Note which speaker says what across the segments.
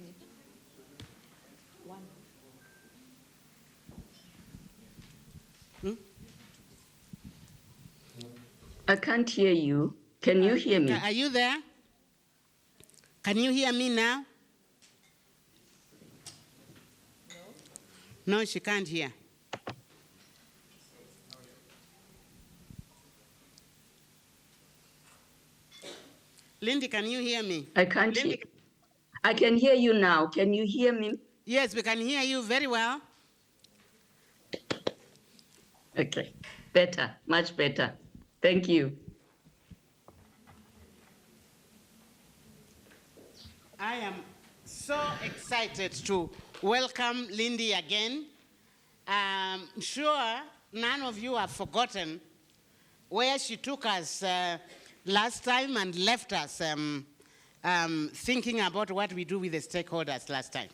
Speaker 1: minute. One.
Speaker 2: I can't hear you. Can you hear me?
Speaker 3: Are you there? Can you hear me now? No, she can't hear. Lindy, can you hear me?
Speaker 2: I can't hear. I can hear you now. Can you hear me?
Speaker 3: Yes, we can hear you very well.
Speaker 2: Okay, better, much better. Thank you.
Speaker 3: I am so excited to welcome Lindy again. I'm sure none of you have forgotten where she took us last time and left us thinking about what we do with the stakeholders last time.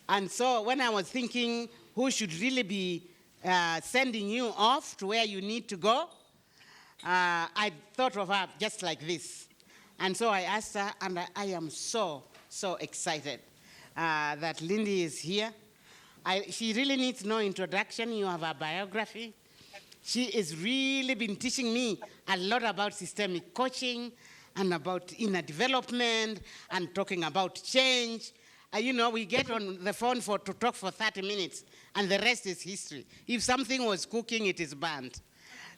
Speaker 3: And so when I was thinking who should really be sending you off to where you need to go, I thought of her just like this. And so I asked her, and I am so excited that Lindy is here. She really needs no introduction. You have a biography. She has really been teaching me a lot about systemic coaching and about inner development and talking about change. You know, we get on the phone to talk for 30 minutes, and the rest is history. If something was cooking, it is burnt.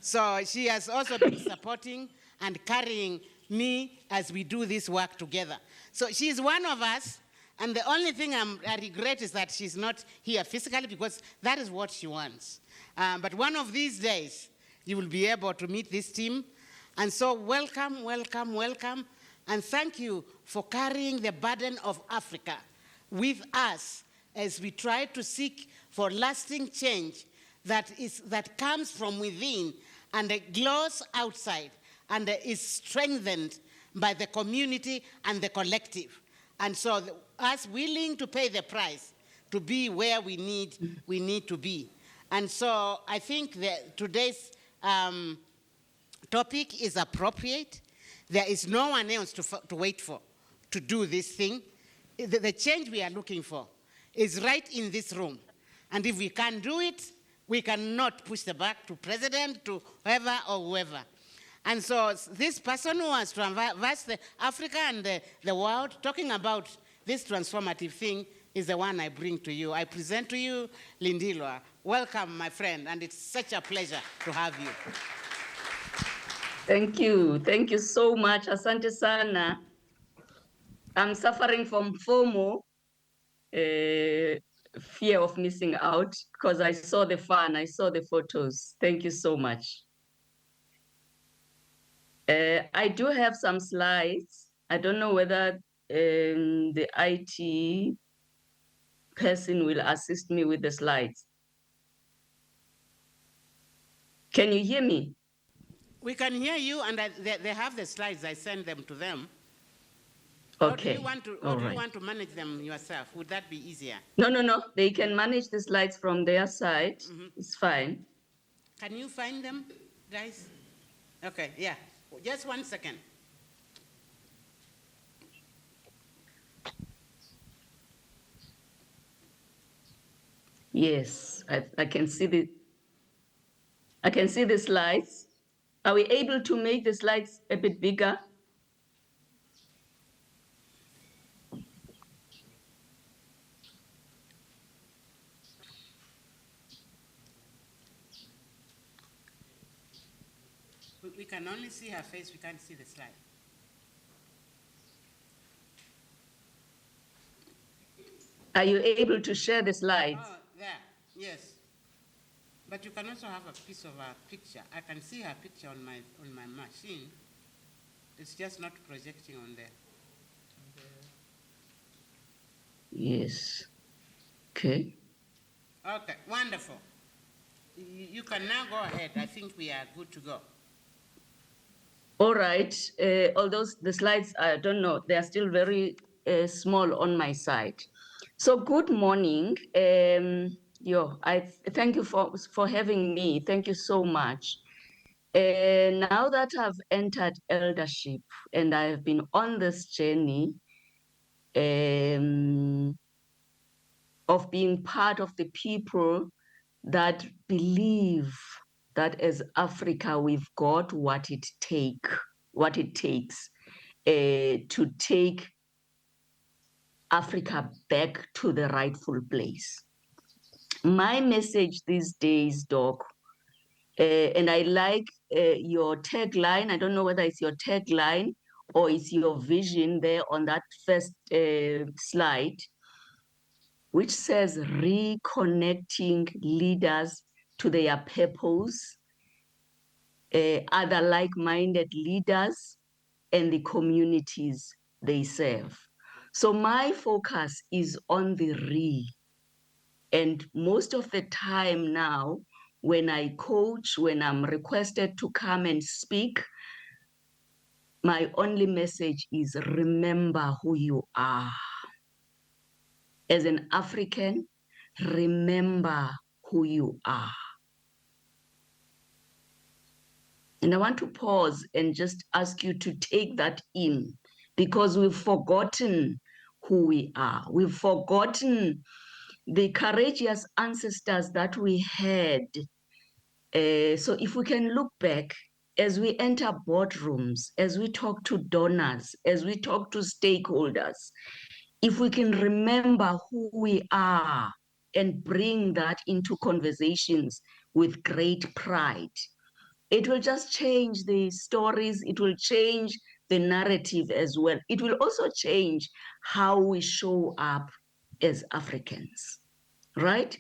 Speaker 3: So she has also been supporting and carrying me as we do this work together. So she's one of us, and the only thing I regret is that she's not here physically, because that is what she wants. But one of these days, you will be able to meet this team. And so welcome, welcome, welcome, and thank you for carrying the burden of Africa with us as we try to seek for lasting change that comes from within and glows outside and is strengthened by the community and the collective. And so us willing to pay the price to be where we need to be. And so I think that today's topic is appropriate. There is no one else to wait for to do this thing. The change we are looking for is right in this room. And if we can't do it, we cannot push the back to president, to whoever or whoever. And so this person who has traversed Africa and the world, talking about this transformative thing, is the one I bring to you. I present to you Lindewa. Welcome, my friend, and it's such a pleasure to have you.
Speaker 2: Thank you. Thank you so much. Asante sana. I'm suffering from FOMO, fear of missing out, because I saw the fun, I saw the photos. Thank you so much. I do have some slides. I don't know whether the IT person will assist me with the slides. Can you hear me?
Speaker 3: We can hear you, and they have the slides. I send them to them.
Speaker 2: Okay.
Speaker 3: Or do you want to manage them yourself? Would that be easier?
Speaker 2: No. They can manage the slides from their side. Mm-hmm. It's fine.
Speaker 3: Can you find them, guys? Okay, yeah. Just 1 second.
Speaker 2: Yes, I can see the slides. Are we able to make the slides a bit bigger?
Speaker 3: We can only see her face, we can't see the slide.
Speaker 2: Are you able to share the slides?
Speaker 3: Oh, there, yes. But you can also have a piece of her picture. I can see her picture on my machine. It's just not projecting on there.
Speaker 2: Yes. Okay.
Speaker 3: Okay, wonderful. You can now go ahead. I think we are good to go.
Speaker 2: All right. Although the slides, I don't know, they are still very small on my side. So good morning. I thank you for having me. Thank you so much. Now that I've entered eldership and I've been on this journey, of being part of the people that believe that as Africa, we've got what it takes to take Africa back to the rightful place. My message these days, Doc, and I like your tagline. I don't know whether it's your tagline or it's your vision there on that first slide, which says reconnecting leaders to their purpose, other like-minded leaders, and the communities they serve. So my focus is on the re. And most of the time now, when I coach, when I'm requested to come and speak, my only message is remember who you are. As an African, remember who you are. And I want to pause and just ask you to take that in, because we've forgotten who we are. We've forgotten the courageous ancestors that we had. So if we can look back, as we enter boardrooms, as we talk to donors, as we talk to stakeholders, if we can remember who we are and bring that into conversations with great pride, it will just change the stories, it will change the narrative as well. It will also change how we show up as Africans, right?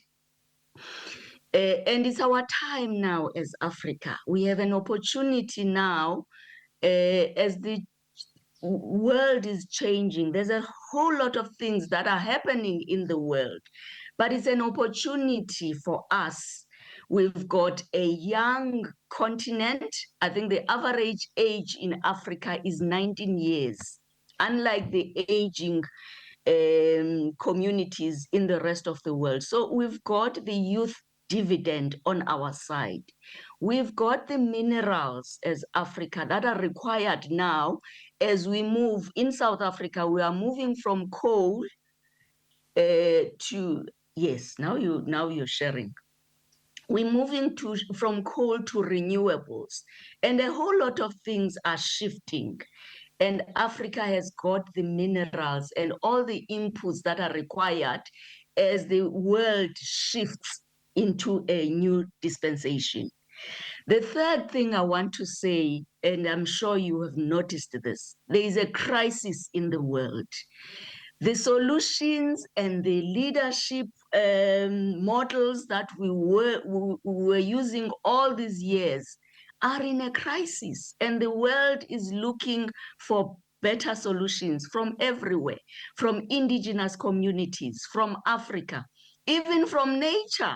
Speaker 2: And it's our time now as Africa. We have an opportunity now as the world is changing. There's a whole lot of things that are happening in the world, but it's an opportunity for us. We've got a young continent. I think the average age in Africa is 19 years, unlike the aging communities in the rest of the world. So we've got the youth dividend on our side. We've got the minerals as Africa that are required now as we move. In South Africa, we are moving from coal to, yes, now you're sharing. We're moving from coal to renewables, and a whole lot of things are shifting. And Africa has got the minerals and all the inputs that are required as the world shifts into a new dispensation. The third thing I want to say, and I'm sure you have noticed this, there is a crisis in the world. The solutions and the leadership models that we were using all these years are in a crisis, and the world is looking for better solutions from everywhere, from indigenous communities, from Africa, even from nature.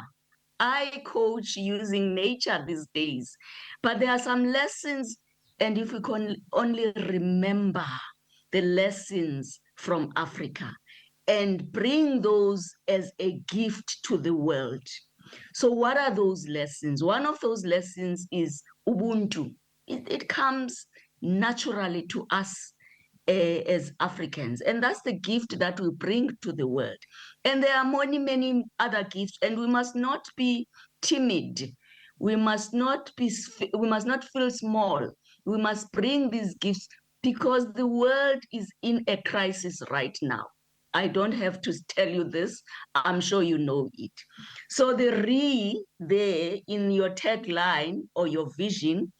Speaker 2: I coach using nature these days, but there are some lessons, and if we can only remember the lessons from Africa and bring those as a gift to the world. So what are those lessons? One of those lessons is Ubuntu. It comes naturally to us as Africans, and that's the gift that we bring to the world. And there are many, many other gifts, and we must not be timid. We must not feel small. We must bring these gifts because the world is in a crisis right now. I don't have to tell you this. I'm sure you know it. So the re there in your tagline or your vision,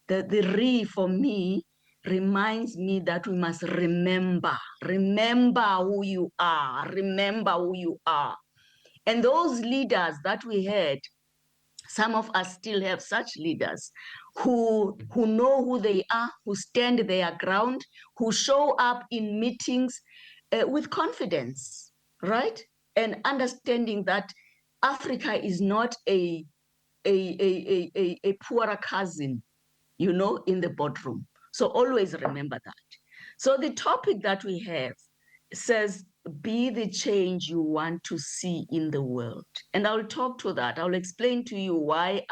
Speaker 2: the re for me reminds me that we must remember who you are, remember who you are. And those leaders that we had, some of us still have such leaders who know who they are, who stand their ground, who show up in meetings with confidence, right? And understanding that Africa is not a poorer cousin, you know, in the boardroom. So always remember that. So the topic that we have says, be the change you want to see in the world. And I'll talk to that. I'll explain to you why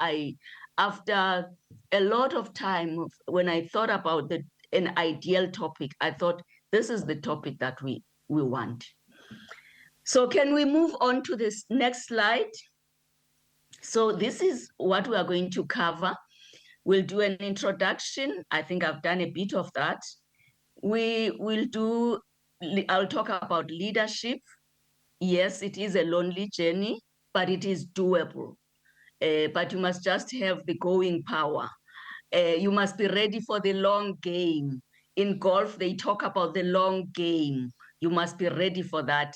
Speaker 2: after a lot of time, when I thought about an ideal topic, I thought this is the topic that we want. So can we move on to this next slide? So this is what we are going to cover. We'll do an introduction. I think I've done a bit of that. I'll talk about leadership. Yes, it is a lonely journey, but it is doable. But you must just have the going power. You must be ready for the long game. In golf, they talk about the long game. You must be ready for that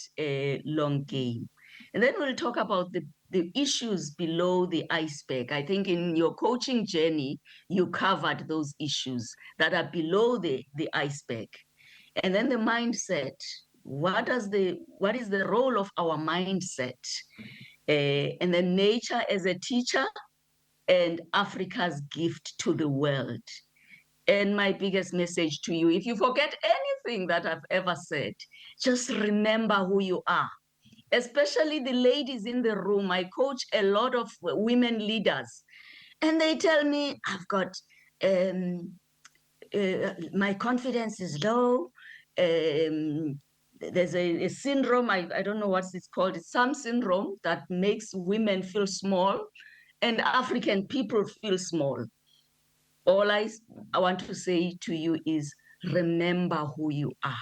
Speaker 2: long game. And then we'll talk about the issues below the iceberg. I think in your coaching journey, you covered those issues that are below the iceberg. And then the mindset. What is the role of our mindset? And then nature as a teacher, and Africa's gift to the world. And my biggest message to you, if you forget anything that I've ever said, just remember who you are. Especially the ladies in the room. I coach a lot of women leaders, and they tell me, I've got, my confidence is low. There's a syndrome, I don't know what it's called, it's some syndrome that makes women feel small and African people feel small. All I want to say to you is remember who you are.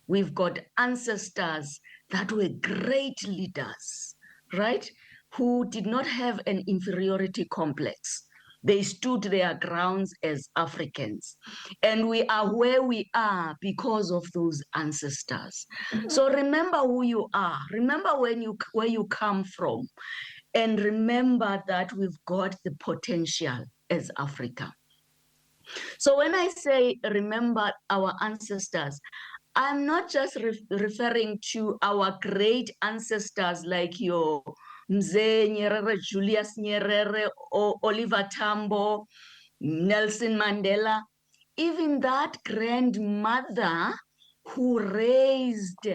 Speaker 2: We've got ancestors that were great leaders, right? Who did not have an inferiority complex. They stood their grounds as Africans. And we are where we are because of those ancestors. So remember who you are. Remember where you come from. And remember that we've got the potential as Africa. So when I say remember our ancestors, I'm not just referring to our great ancestors like your Mzee Nyerere, Julius Nyerere, or Oliver Tambo, Nelson Mandela, even that grandmother who raised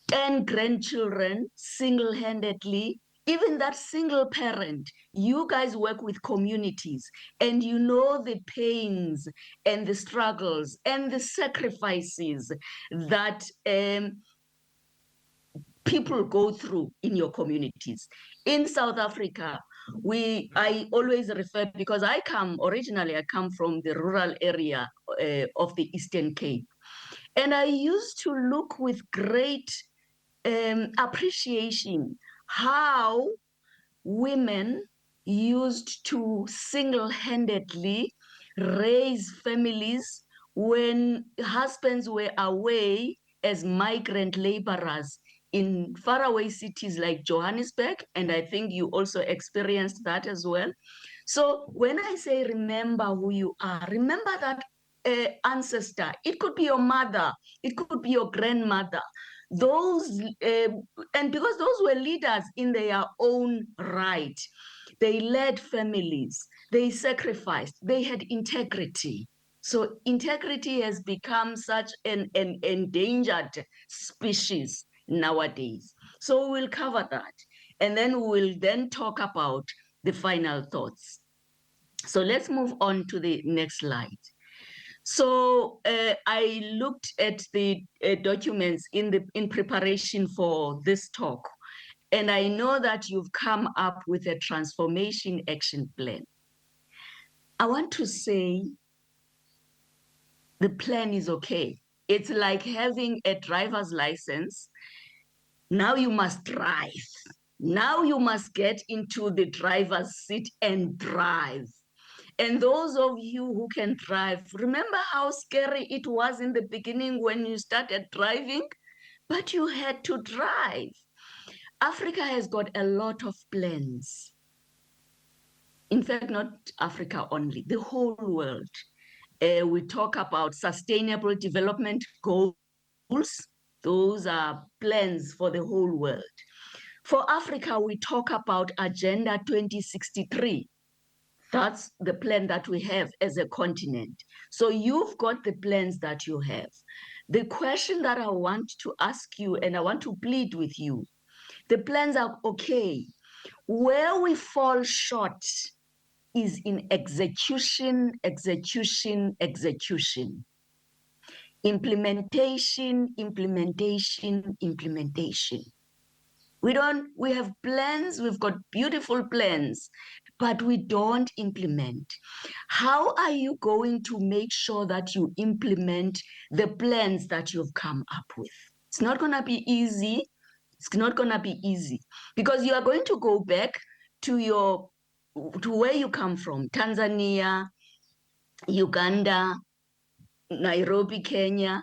Speaker 2: 10 grandchildren single-handedly, even that single parent. You guys work with communities and you know the pains and the struggles and the sacrifices that people go through in your communities. In South Africa, I always refer, because originally I come from the rural area of the Eastern Cape. And I used to look with great appreciation how women used to single-handedly raise families when husbands were away as migrant laborers in faraway cities like Johannesburg, and I think you also experienced that as well. So when I say remember who you are, remember that ancestor. It could be your mother, it could be your grandmother. Those, and because those were leaders in their own right, they led families, they sacrificed, they had integrity. So integrity has become such an endangered species nowadays. So we'll cover that. And then we'll then talk about the final thoughts. So let's move on to the next slide. So I looked at the documents in preparation for this talk, and I know that you've come up with a transformation action plan. I want to say the plan is okay. It's like having a driver's license. Now you must drive. Now you must get into the driver's seat and drive. And those of you who can drive, remember how scary it was in the beginning when you started driving? But you had to drive. Africa has got a lot of plans. In fact, not Africa only, the whole world. We talk about sustainable development goals. Those are plans for the whole world. For Africa, we talk about Agenda 2063. That's the plan that we have as a continent. So you've got the plans that you have. The question that I want to ask you, and I want to plead with you, the plans are okay. Where we fall short is in execution, execution, execution. Implementation, implementation, implementation. We have plans, we've got beautiful plans, but we don't implement. How are you going to make sure that you implement the plans that you've come up with? It's not going to be easy. It's not going to be easy because you are going to go back to where you come from, Tanzania, Uganda, Nairobi, Kenya,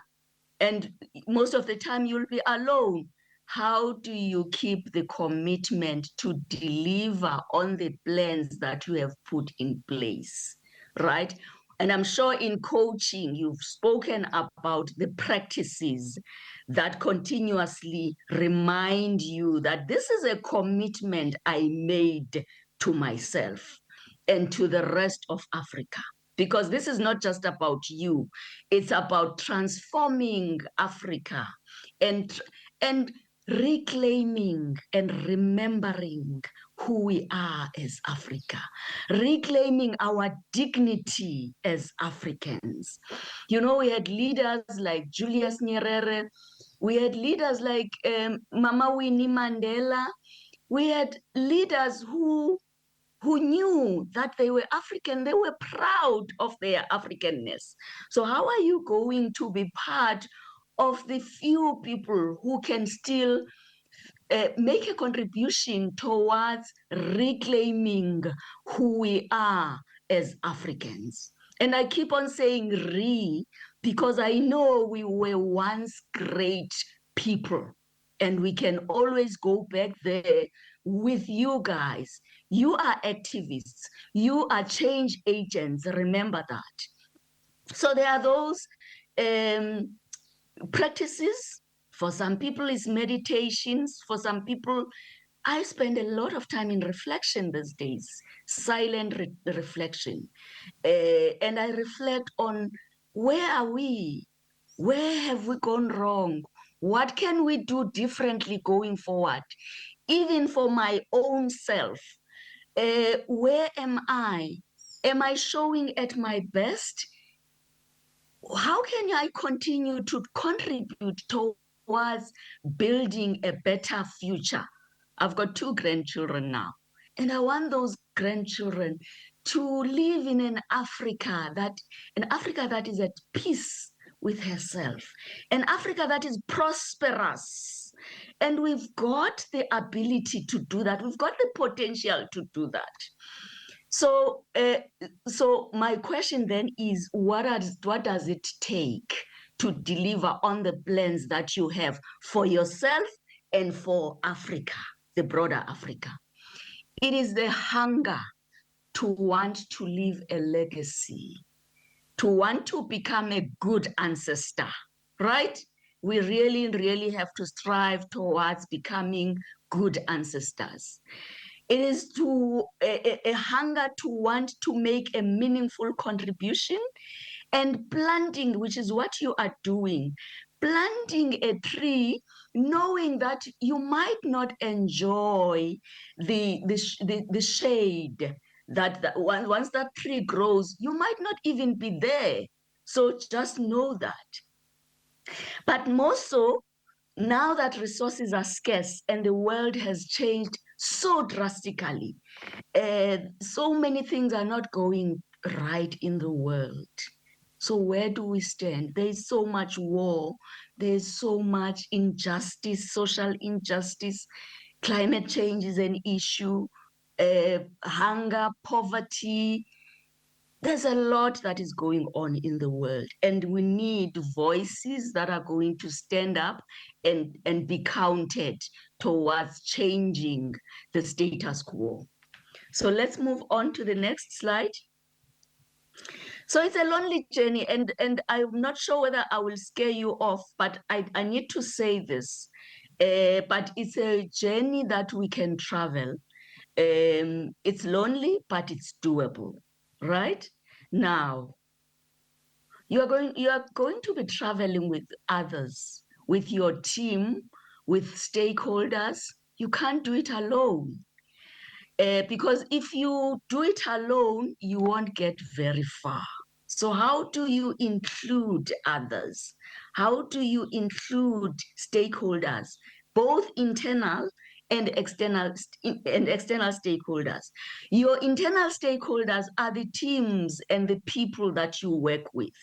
Speaker 2: and most of the time you'll be alone. How do you keep the commitment to deliver on the plans that you have put in place, right? And I'm sure in coaching, you've spoken about the practices that continuously remind you that this is a commitment I made to myself and to the rest of Africa. Because this is not just about you, it's about transforming Africa and reclaiming and remembering who we are as Africa, reclaiming our dignity as Africans. You know, we had leaders like Julius Nyerere, we had leaders like Mama Winnie Mandela, we had leaders who knew that they were African, they were proud of their Africanness. So how are you going to be part of the few people who can still make a contribution towards reclaiming who we are as Africans? And I keep on saying because I know we were once great people and we can always go back there with you guys. You are activists. You are change agents. Remember that. So there are those practices. For some people, it's meditations. For some people, I spend a lot of time in reflection these days, silent reflection. And I reflect on where are we? Where have we gone wrong? What can we do differently going forward? Even for my own self, where am I? Am I showing at my best? How can I continue to contribute towards building a better future? I've got 2 grandchildren now, and I want those grandchildren to live in an Africa that is at peace with herself, an Africa that is prosperous. And we've got the ability to do that. We've got the potential to do that. So, so my question then is, what does it take to deliver on the plans that you have for yourself and for Africa, the broader Africa? It is the hunger to want to leave a legacy, to want to become a good ancestor, right? We really, really have to strive towards becoming good ancestors. It is a hunger to want to make a meaningful contribution, and planting, which is what you are doing, planting a tree, knowing that you might not enjoy the shade, that once that tree grows, you might not even be there. So just know that. But more so, now that resources are scarce and the world has changed so drastically, so many things are not going right in the world. So where do we stand? There's so much war, there's so much injustice, social injustice, climate change is an issue, hunger, poverty. There's a lot that is going on in the world, and we need voices that are going to stand up and be counted towards changing the status quo. So let's move on to the next slide. So it's a lonely journey, and I'm not sure whether I will scare you off, but I need to say this. But it's a journey that we can travel. It's lonely, but it's doable, right? Now, you are going to be traveling with others, with your team, with stakeholders. You can't do it alone. Because if you do it alone, you won't get very far. So how do you include others? How do you include stakeholders, both internal and external stakeholders. Your internal stakeholders are the teams and the people that you work with.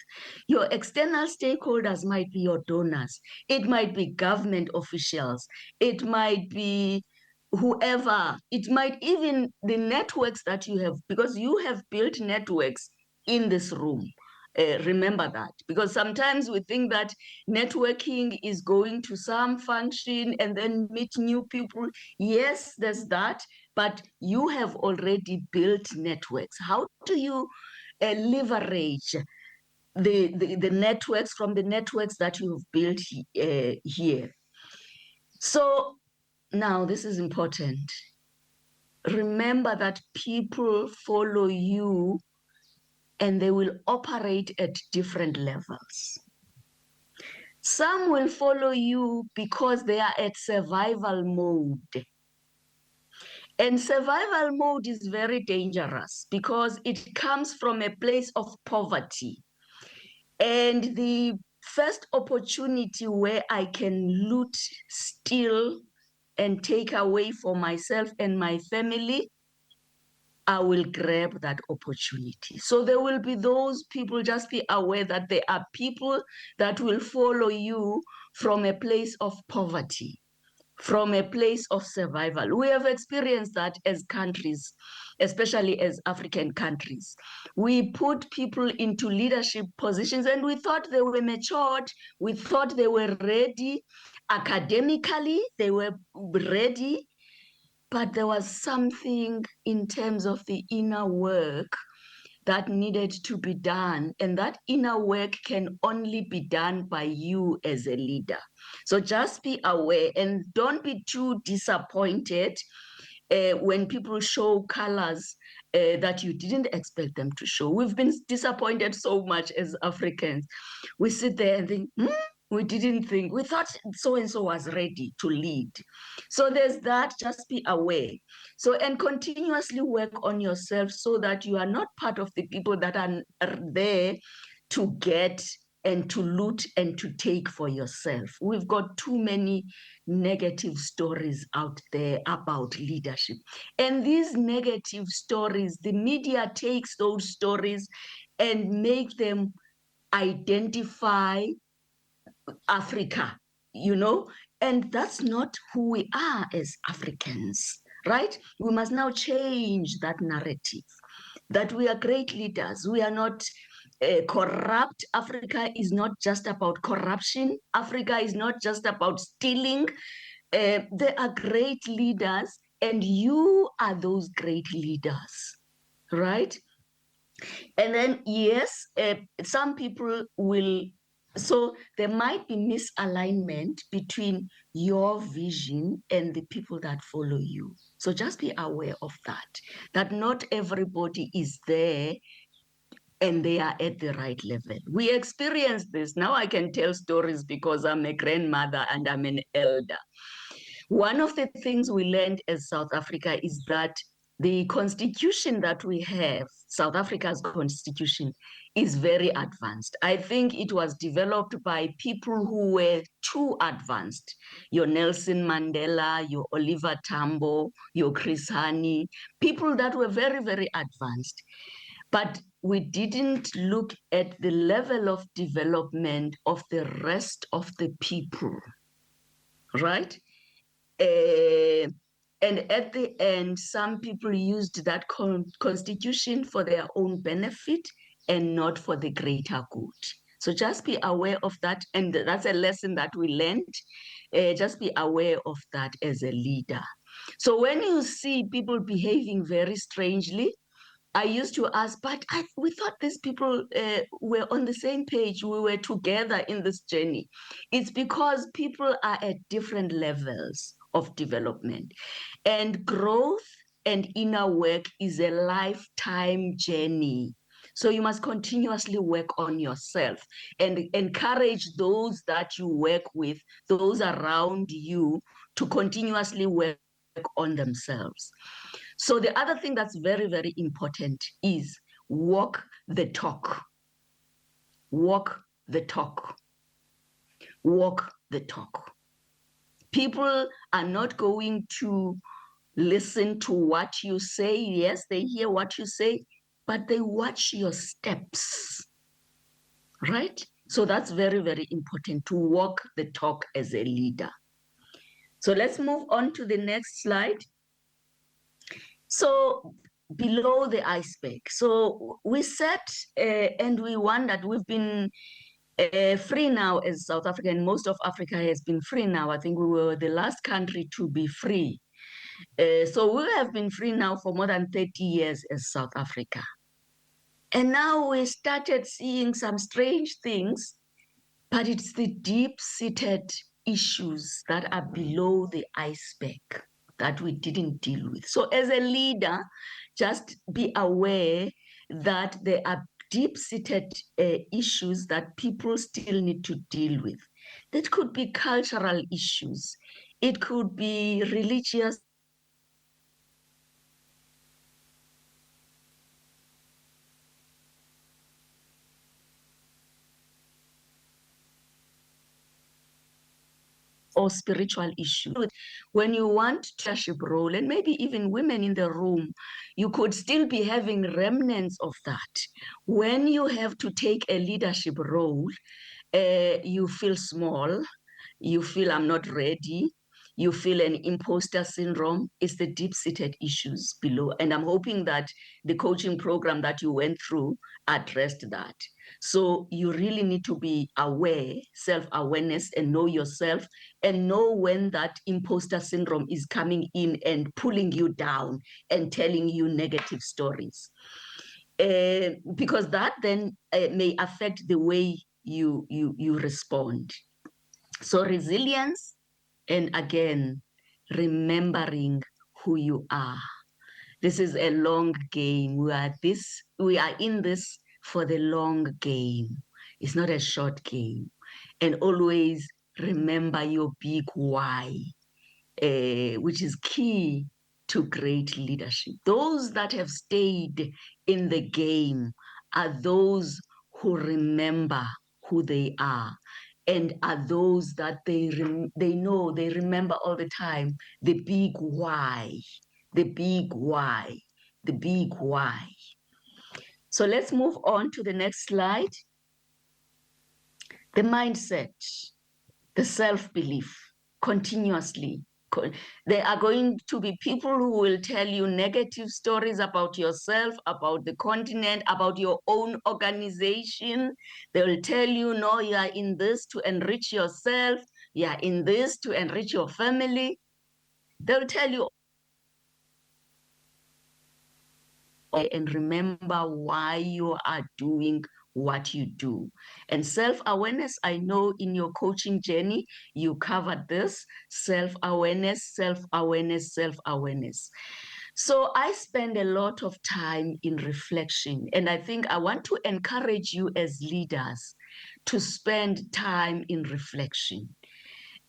Speaker 2: Your external stakeholders might be your donors. It might be government officials. It might be whoever. It might even the networks that you have, because you have built networks in this room. Remember that, because sometimes we think that networking is going to some function and then meet new people. Yes, there's that, but you have already built networks. How do you leverage the networks from the networks that you've built here? So now this is important. Remember that people follow you and they will operate at different levels. Some will follow you because they are at survival mode. And survival mode is very dangerous because it comes from a place of poverty. And the first opportunity where I can loot, steal, and take away for myself and my family, I will grab that opportunity. So there will be those people, just be aware that there are people that will follow you from a place of poverty, from a place of survival. We have experienced that as countries, especially as African countries. We put people into leadership positions and we thought they were matured. We thought they were ready. Academically, they were ready. But there was something in terms of the inner work that needed to be done. And that inner work can only be done by you as a leader. So just be aware and don't be too disappointed when people show colors that you didn't expect them to show. We've been disappointed so much as Africans. We sit there and think, we didn't think, we thought so-and-so was ready to lead. So there's that, just be aware. So, and continuously work on yourself so that you are not part of the people that are there to get and to loot and to take for yourself. We've got too many negative stories out there about leadership. And these negative stories, the media takes those stories and make them identify Africa, and that's not who we are as Africans, right? We must now change that narrative that we are great leaders. We are not corrupt. Africa is not just about corruption. Africa is not just about stealing. There are great leaders, and you are those great leaders, right? And then, yes, some people will, so there might be misalignment between your vision and the people that follow you. So just be aware of that not everybody is there and they are at the right level. We experience this. Now I can tell stories because I'm a grandmother and I'm an elder. One of the things we learned as South Africa is that the constitution that we have, South Africa's constitution, is very advanced. I think it was developed by people who were too advanced. Your Nelson Mandela, your Oliver Tambo, your Chris Hani, people that were very, very advanced. But we didn't look at the level of development of the rest of the people, right? And at the end, some people used that constitution for their own benefit and not for the greater good. So just be aware of that. And that's a lesson that we learned. Just be aware of that as a leader. So when you see people behaving very strangely, I used to ask, but we thought these people were on the same page. We were together in this journey. It's because people are at different levels of development. And growth and inner work is a lifetime journey. So you must continuously work on yourself and encourage those that you work with, those around you, to continuously work on themselves. So the other thing that's very, very important is walk the talk. Walk the talk. Walk the talk. People are not going to listen to what you say. Yes, they hear what you say, but they watch your steps, right? So that's very, very important to walk the talk as a leader. So let's move on to the next slide. So below the iceberg. So we sat and we wondered, we've been free now as South Africa, and most of Africa has been free now. I think we were the last country to be free. So we have been free now for more than 30 years as South Africa. And now we started seeing some strange things, but it's the deep-seated issues that are below the iceberg that we didn't deal with. So as a leader, just be aware that there are deep-seated issues that people still need to deal with. That could be cultural issues. It could be religious or spiritual issue. When you want leadership role, and maybe even women in the room, you could still be having remnants of that. When you have to take a leadership role, you feel small, you feel I'm not ready, you feel an imposter syndrome. It's the deep-seated issues below. And I'm hoping that the coaching program that you went through addressed that. So you really need to be aware, self-awareness, and know yourself, and know when that imposter syndrome is coming in and pulling you down and telling you negative stories. Because that then may affect the way you respond. So resilience, and again, remembering who you are. This is a long game. We are in this for the long game. It's not a short game. And always remember your big why, which is key to great leadership. Those that have stayed in the game are those who remember who they are, and are those that they remember all the time the big why, the big why, the big why. So let's move on to the next slide. The mindset, the self-belief, continuously. There are going to be people who will tell you negative stories about yourself, about the continent, about your own organization. They will tell you, no, you are in this to enrich yourself. You are in this to enrich your family. They'll tell you, and remember why you are doing what you do. And self-awareness, I know in your coaching journey, you covered this, self-awareness, self-awareness, self-awareness. So I spend a lot of time in reflection, and I think I want to encourage you as leaders to spend time in reflection.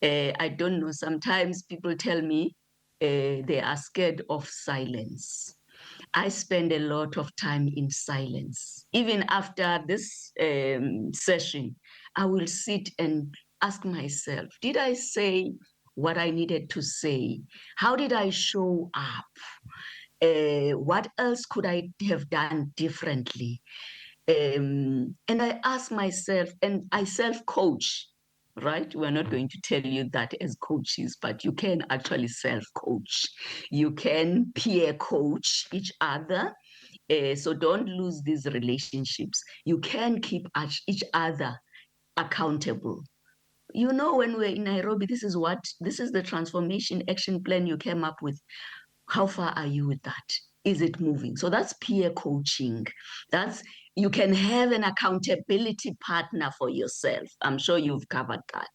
Speaker 2: I don't know, sometimes people tell me they are scared of silence. I spend a lot of time in silence. Even after this session, I will sit and ask myself, did I say what I needed to say? How did I show up? What else could I have done differently? And I ask myself, and I self-coach, right? We're not going to tell you that as coaches, but you can actually self-coach. You can peer coach each other. So don't lose these relationships. You can keep each other accountable. You know, when we're in Nairobi, this is the transformation action plan you came up with. How far are you with that? Is it moving? So that's peer coaching. You can have an accountability partner for yourself. I'm sure you've covered that.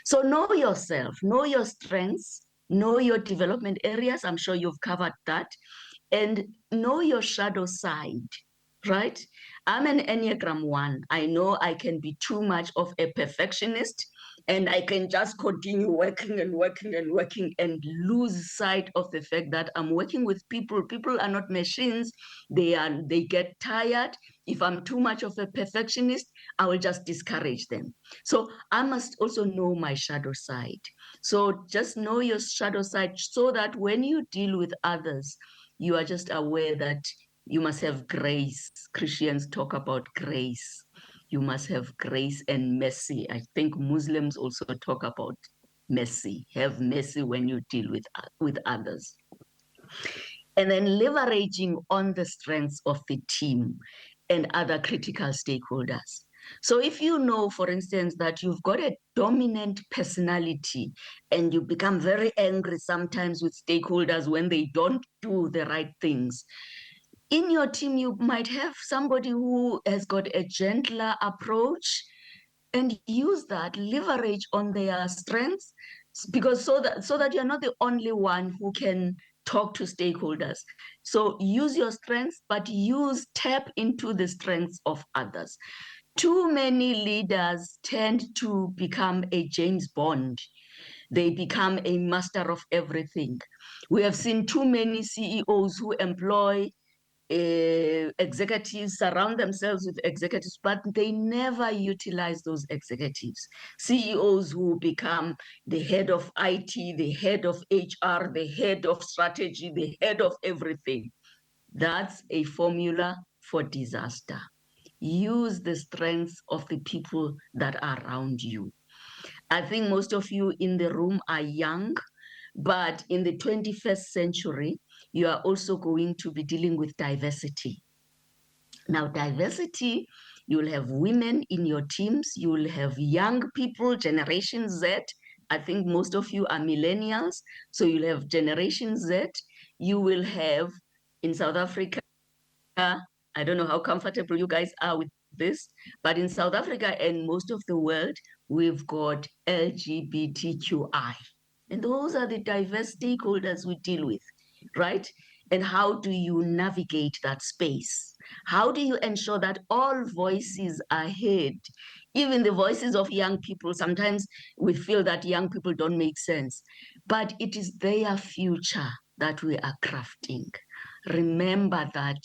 Speaker 2: So know yourself, know your strengths, know your development areas. I'm sure you've covered that. And know your shadow side, right? I'm an Enneagram 1. I know I can be too much of a perfectionist, and I can just continue working and working and working and lose sight of the fact that I'm working with people. People are not machines. They get tired. If I'm too much of a perfectionist, I will just discourage them. So I must also know my shadow side. So just know your shadow side so that when you deal with others, you are just aware that you must have grace. Christians talk about grace. You must have grace and mercy. I think Muslims also talk about mercy. Have mercy when you deal with others. And then leveraging on the strengths of the team and other critical stakeholders. So if you know, for instance, that you've got a dominant personality and you become very angry sometimes with stakeholders when they don't do the right things, in your team, you might have somebody who has got a gentler approach and use that leverage on their strengths, because so that you're not the only one who can talk to stakeholders. So use your strengths, but tap into the strengths of others. Too many leaders tend to become a James Bond. They become a master of everything. We have seen too many CEOs who employ executives, surround themselves with executives, but they never utilize those executives. CEOs who become the head of IT, the head of HR, the head of strategy, the head of everything. That's a formula for disaster. Use the strengths of the people that are around you. I think most of you in the room are young, but in the 21st century, you are also going to be dealing with diversity. Now, diversity, you will have women in your teams, you will have young people, Generation Z. I think most of you are millennials, so you'll have Generation Z. You will have, in South Africa, I don't know how comfortable you guys are with this, but in South Africa and most of the world, we've got LGBTQI. And those are the diverse stakeholders we deal with, right? And how do you navigate that space? How do you ensure that all voices are heard? Even the voices of young people, sometimes we feel that young people don't make sense, but it is their future that we are crafting. Remember that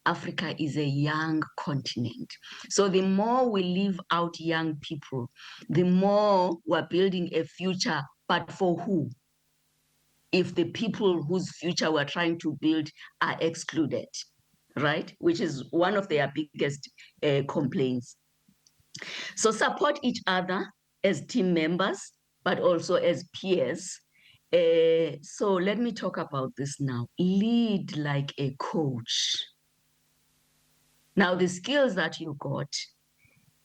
Speaker 2: Africa is a young continent. So the more we leave out young people, the more we're building a future, but for who? If the people whose future we're trying to build are excluded, right? Which is one of their biggest complaints. So support each other as team members, but also as peers. So let me talk about this now. Lead like a coach. Now, the skills that you got,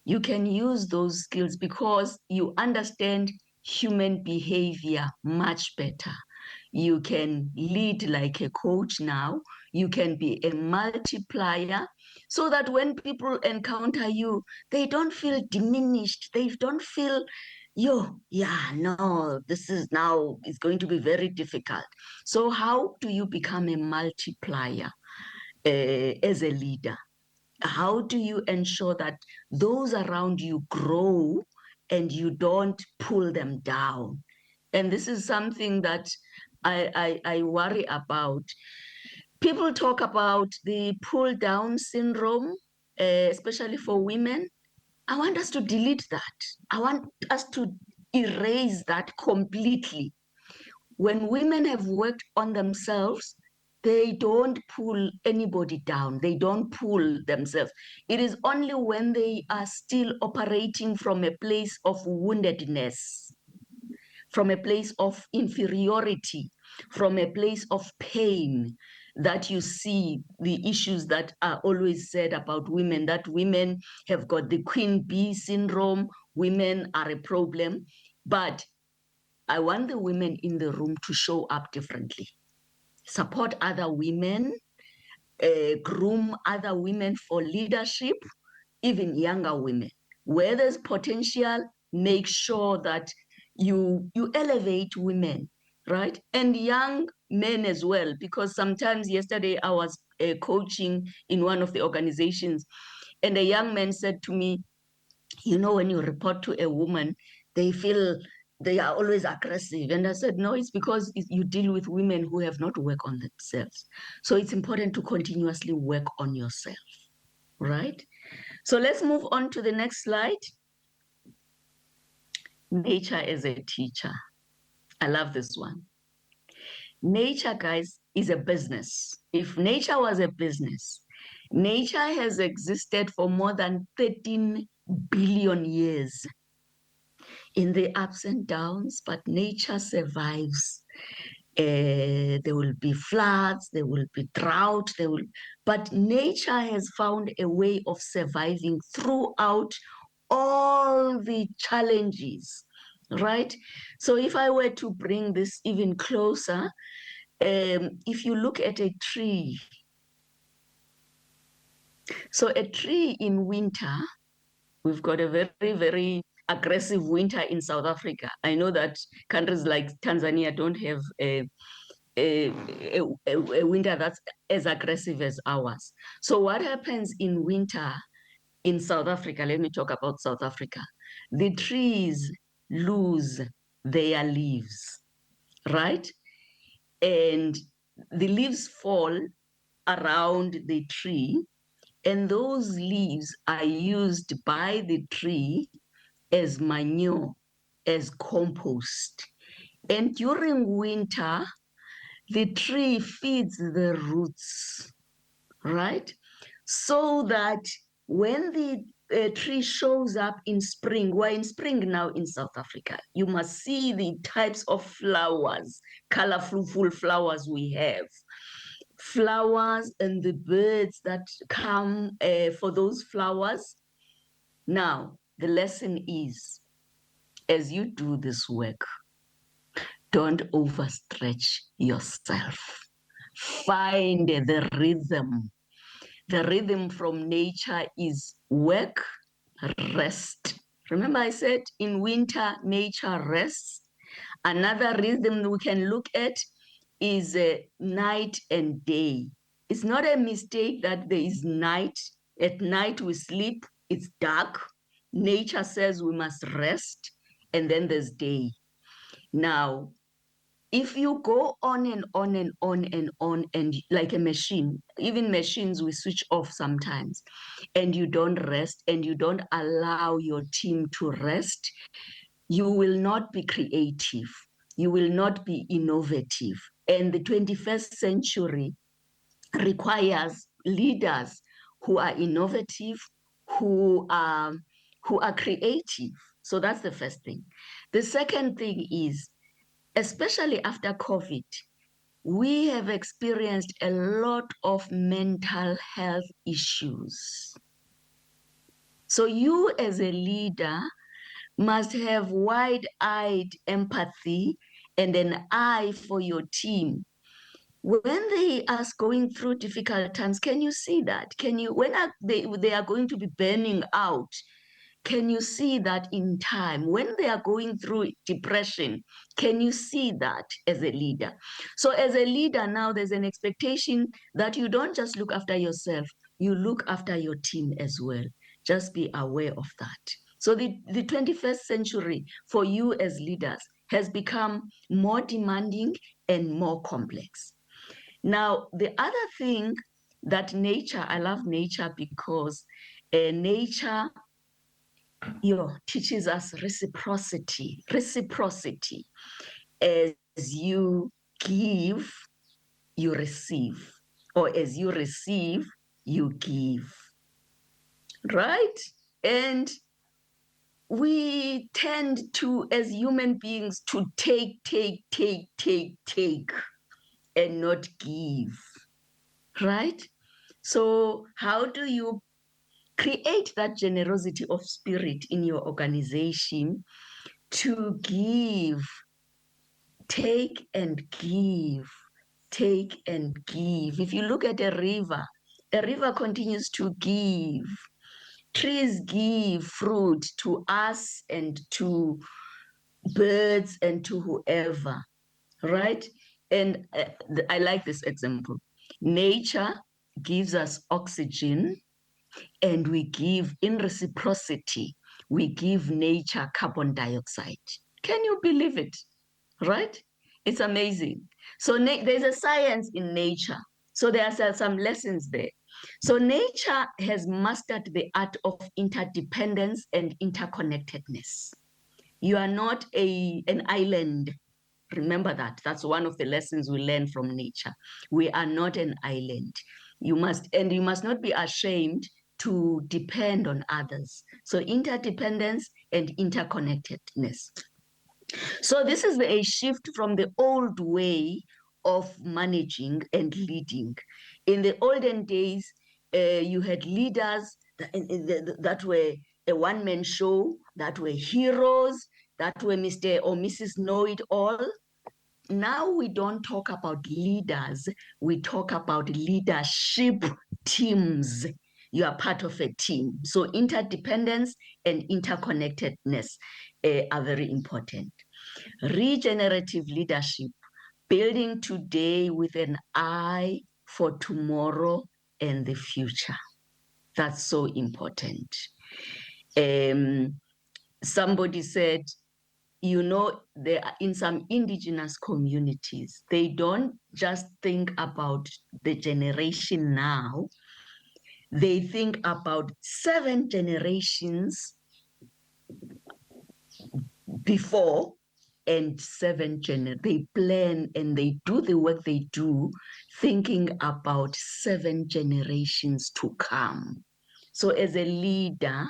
Speaker 2: you can use those skills because you understand human behavior much better. You can lead like a coach now. You can be a multiplier so that when people encounter you, they don't feel diminished. They don't feel, this is now, it's going to be very difficult. So how do you become a multiplier as a leader? How do you ensure that those around you grow and you don't pull them down? And this is something that I worry about. People talk about the pull down syndrome, especially for women. I want us to delete that. I want us to erase that completely. When women have worked on themselves, they don't pull anybody down. They don't pull themselves. It is only when they are still operating from a place of woundedness, from a place of inferiority, from a place of pain, that you see the issues that are always said about women, that women have got the queen bee syndrome, women are a problem. But I want the women in the room to show up differently. Support other women, groom other women for leadership, even younger women. Where there's potential, make sure that you elevate women, right? And young men as well, because sometimes yesterday I was coaching in one of the organizations, and a young man said to me, when you report to a woman, they feel they are always aggressive. And I said, no, it's because you deal with women who have not worked on themselves. So it's important to continuously work on yourself, right? So let's move on to the next slide. Nature as a teacher. I love this one. Nature, guys, is a business. If nature was a business, nature has existed for more than 13 billion years in the ups and downs, but nature survives. There will be floods, there will be drought, but nature has found a way of surviving throughout all the challenges, right? So if I were to bring this even closer, if you look at a tree, so a tree in winter, we've got a very, very aggressive winter in South Africa. I know that countries like Tanzania don't have a winter that's as aggressive as ours. So what happens in winter in South Africa? Let me talk about South Africa. The trees lose their leaves, right? And the leaves fall around the tree, and those leaves are used by the tree as manure, as compost. And during winter, the tree feeds the roots, right? So that when the tree shows up in spring, we're in spring now in South Africa, you must see the types of flowers, colorful flowers we have. Flowers and the birds that come for those flowers. Now, the lesson is, as you do this work, don't overstretch yourself. Find the rhythm. The rhythm from nature is work, rest. Remember I said in winter, nature rests. Another rhythm we can look at is night and day. It's not a mistake that there is night. At night we sleep, it's dark. Nature says we must rest, and then there's day. Now, if you go on and on and on and on, and like a machine, even machines we switch off sometimes, and you don't rest and you don't allow your team to rest, you will not be creative. You will not be innovative. And the 21st century requires leaders who are innovative, who are creative. So that's the first thing. The second thing is, especially after COVID, we have experienced a lot of mental health issues. So you as a leader must have wide-eyed empathy and an eye for your team. When they are going through difficult times, can you see that? When they are going to be burning out, can you see that in time? When they are going through depression, can you see that as a leader? So as a leader now, there's an expectation that you don't just look after yourself, you look after your team as well. Just be aware of that. So the 21st century for you as leaders has become more demanding and more complex. Now, the other thing that nature, I love nature because nature teaches us reciprocity. Reciprocity. As you give, you receive. Or as you receive, you give. Right? And we tend to, as human beings, to take, and not give. Right? So how do you create that generosity of spirit in your organization to give, take and give, take and give? If you look at a river continues to give. Trees give fruit to us and to birds and to whoever, right? And I like this example. Nature gives us oxygen, and we give, in reciprocity, we give nature carbon dioxide. Can you believe it? Right? It's amazing. So there's a science in nature. So there are some lessons there. So nature has mastered the art of interdependence and interconnectedness. You are not an island. Remember that. That's one of the lessons we learn from nature. We are not an island. You must not be ashamed to depend on others. So interdependence and interconnectedness. So this is a shift from the old way of managing and leading. In the olden days, you had leaders that were a one-man show, that were heroes, that were Mr. or Mrs. Know-it-all. Now we don't talk about leaders, we talk about leadership teams. You are part of a team. So interdependence and interconnectedness are very important. Regenerative leadership, building today with an eye for tomorrow and the future. That's so important. Somebody said, you know, there are in some indigenous communities, they don't just think about the generation now, they think about 7 generations before and 7 generations. They plan and they do the work they do, thinking about 7 generations to come. So as a leader,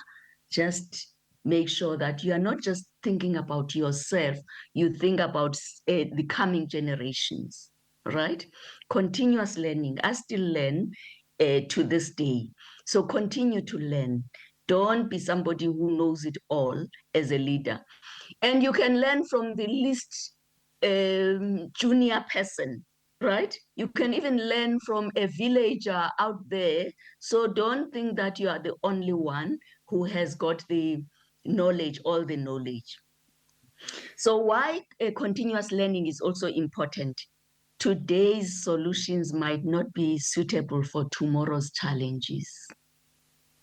Speaker 2: just make sure that you are not just thinking about yourself, you think about the coming generations, right? Continuous learning. I still learn to this day. So continue to learn. Don't be somebody who knows it all as a leader. And you can learn from the least junior person, right? You can even learn from a villager out there. So don't think that you are the only one who has got the knowledge, all the knowledge. So why continuous learning is also important. Today's solutions might not be suitable for tomorrow's challenges.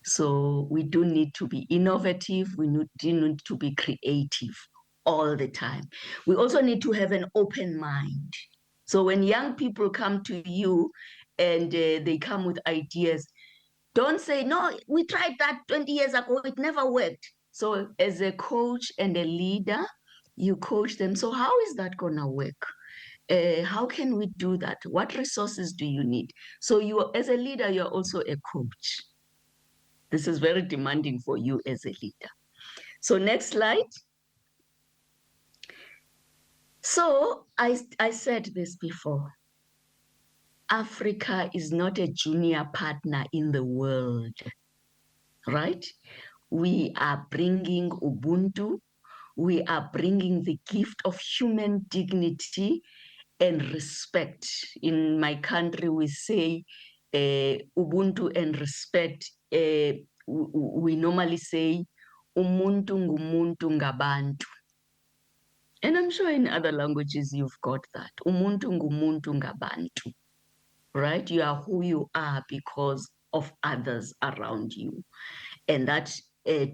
Speaker 2: So we do need to be innovative. We do need to be creative all the time. We also need to have an open mind. So when young people come to you and they come with ideas, don't say, no, we tried that 20 years ago, it never worked. So as a coach and a leader, you coach them. So how is that gonna work? How can we do that? What resources do you need? So you, as a leader, you're also a coach. This is very demanding for you as a leader. So next slide. So I said this before. Africa is not a junior partner in the world, right? We are bringing Ubuntu. We are bringing the gift of human dignity and respect. In my country, we say Ubuntu and respect. We normally say umuntu ngumuntu ngabantu. And I'm sure in other languages you've got that. Umuntu ngumuntu ngabantu. Right? You are who you are because of others around you. And that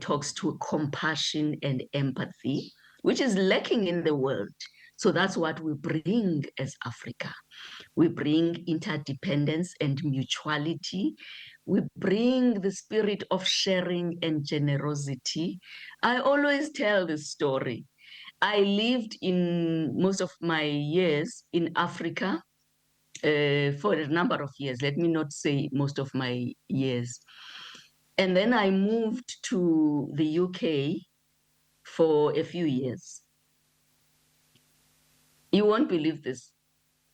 Speaker 2: talks to compassion and empathy, which is lacking in the world. So that's what we bring as Africa. We bring interdependence and mutuality. We bring the spirit of sharing and generosity. I always tell this story. I lived in most of my years in Africa for a number of years. Let me not say most of my years. And then I moved to the UK for a few years. You won't believe this.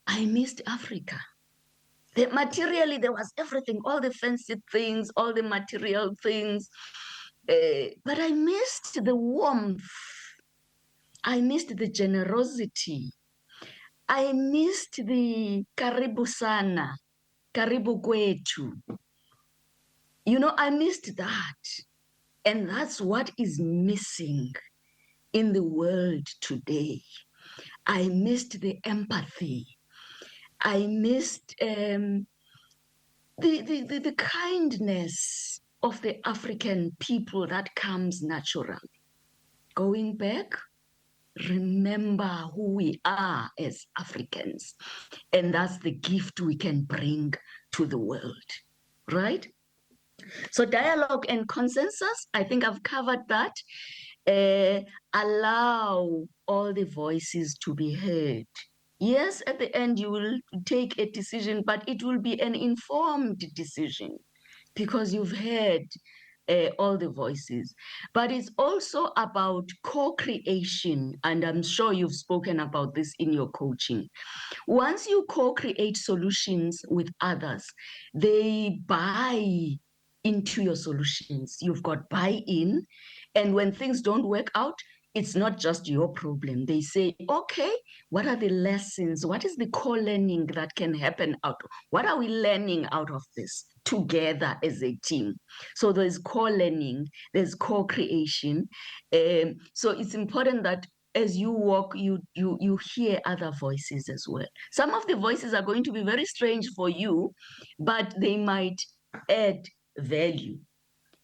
Speaker 2: I missed Africa. Materially, there was everything, all the fancy things, all the material things. But I missed the warmth. I missed the generosity. I missed the karibu sana, karibu kwetu. You know, I missed that. And that's what is missing in the world today. I missed the empathy. I missed the kindness of the African people that comes naturally. Going back, remember who we are as Africans. And that's the gift we can bring to the world, right? So dialogue and consensus, I think I've covered that. Allow all the voices to be heard. Yes, at the end you will take a decision, but it will be an informed decision because you've heard all the voices. But it's also about co-creation, and I'm sure you've spoken about this in your coaching. Once you co-create solutions with others, they buy into your solutions. You've got buy-in, and when things don't work out, it's not just your problem. They say, okay, what are the lessons? What is the co-learning that can happen out? What are we learning out of this together as a team? So there's co-learning, there's co-creation. So it's important that as you walk, you hear other voices as well. Some of the voices are going to be very strange for you, but they might add value.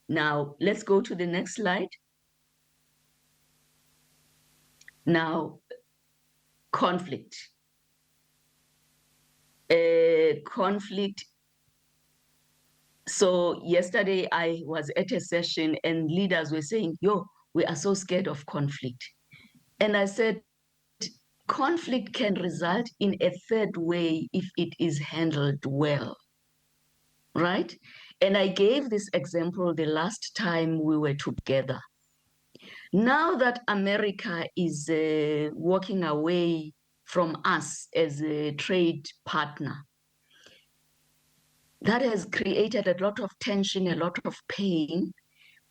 Speaker 2: Now, let's go to the next slide. Now, conflict. Conflict. So yesterday I was at a session and leaders were saying, yo, we are so scared of conflict. And I said, conflict can result in a third way if it is handled well, right? And I gave this example the last time we were together. Now that America is walking away from us as a trade partner, that has created a lot of tension, a lot of pain.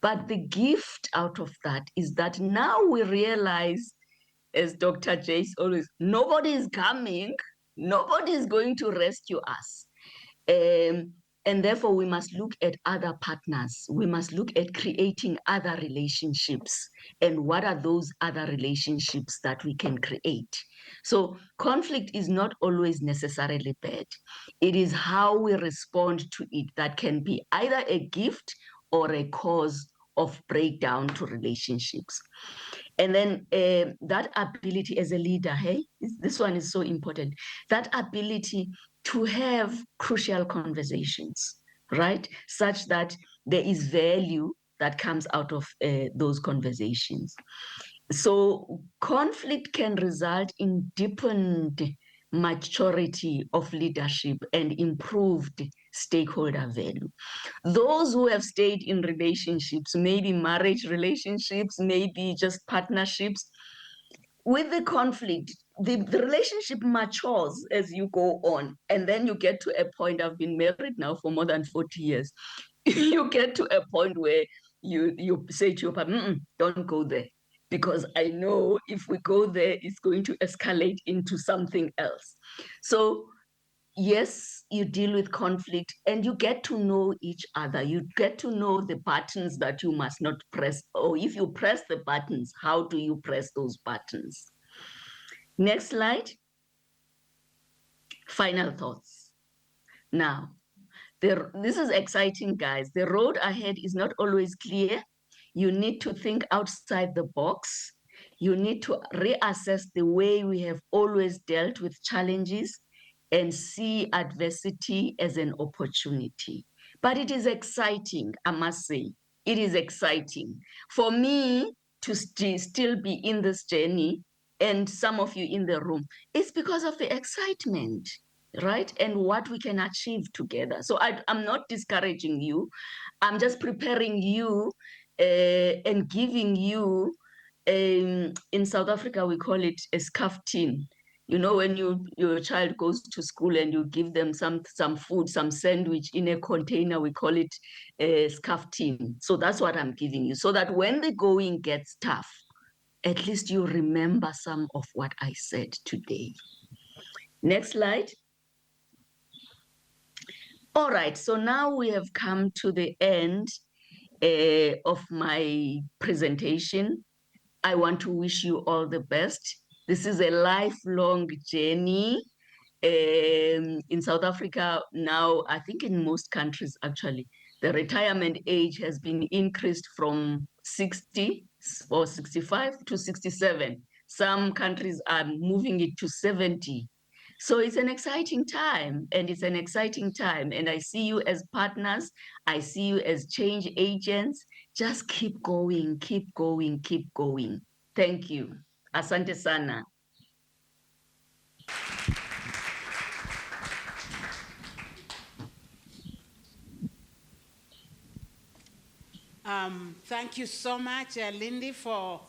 Speaker 2: But the gift out of that is that now we realize, as Dr. Jace always, nobody is coming, nobody is going to rescue us. And therefore, we must look at other partners. We must look at creating other relationships. And what are those other relationships that we can create? So conflict is not always necessarily bad. It is how we respond to it that can be either a gift or a cause of breakdown to relationships. And then that ability as a leader, hey, this one is so important. That ability to have crucial conversations, right? Such that there is value that comes out of those conversations. So conflict can result in deepened maturity of leadership and improved stakeholder value. Those who have stayed in relationships, maybe marriage relationships, maybe just partnerships, with the conflict, the relationship matures as you go on. And then you get to a point, I've been married now for more than 40 years. You get to a point where you say to your partner, don't go there. Because I know if we go there, it's going to escalate into something else. So yes, you deal with conflict and you get to know each other. You get to know the buttons that you must not press, or if you press the buttons, how do you press those buttons? Next slide. Final thoughts. Now, this is exciting, guys. The road ahead is not always clear. You need to think outside the box. You need to reassess the way we have always dealt with challenges and see adversity as an opportunity. But it is exciting, I must say. It is exciting. For me to still be in this journey, and some of you in the room, it's because of the excitement, right? And what we can achieve together. So I'm not discouraging you. I'm just preparing you and giving you, in South Africa, we call it a skaftin. You know, when your child goes to school and you give them some food, some sandwich in a container, we call it a skaftin. So that's what I'm giving you, so that when the going gets tough, at least you remember some of what I said today. Next slide. All right, so now we have come to the end of my presentation. I want to wish you all the best. This is a lifelong journey. In South Africa now, I think in most countries actually, the retirement age has been increased from 60 or 65 to 67. Some countries are moving it to 70. So it's an exciting time, and it's an exciting time. And I see you as partners. I see you as change agents. Just keep going, keep going, keep going. Thank you. Asante sana.
Speaker 3: Thank you so much, Lindy, for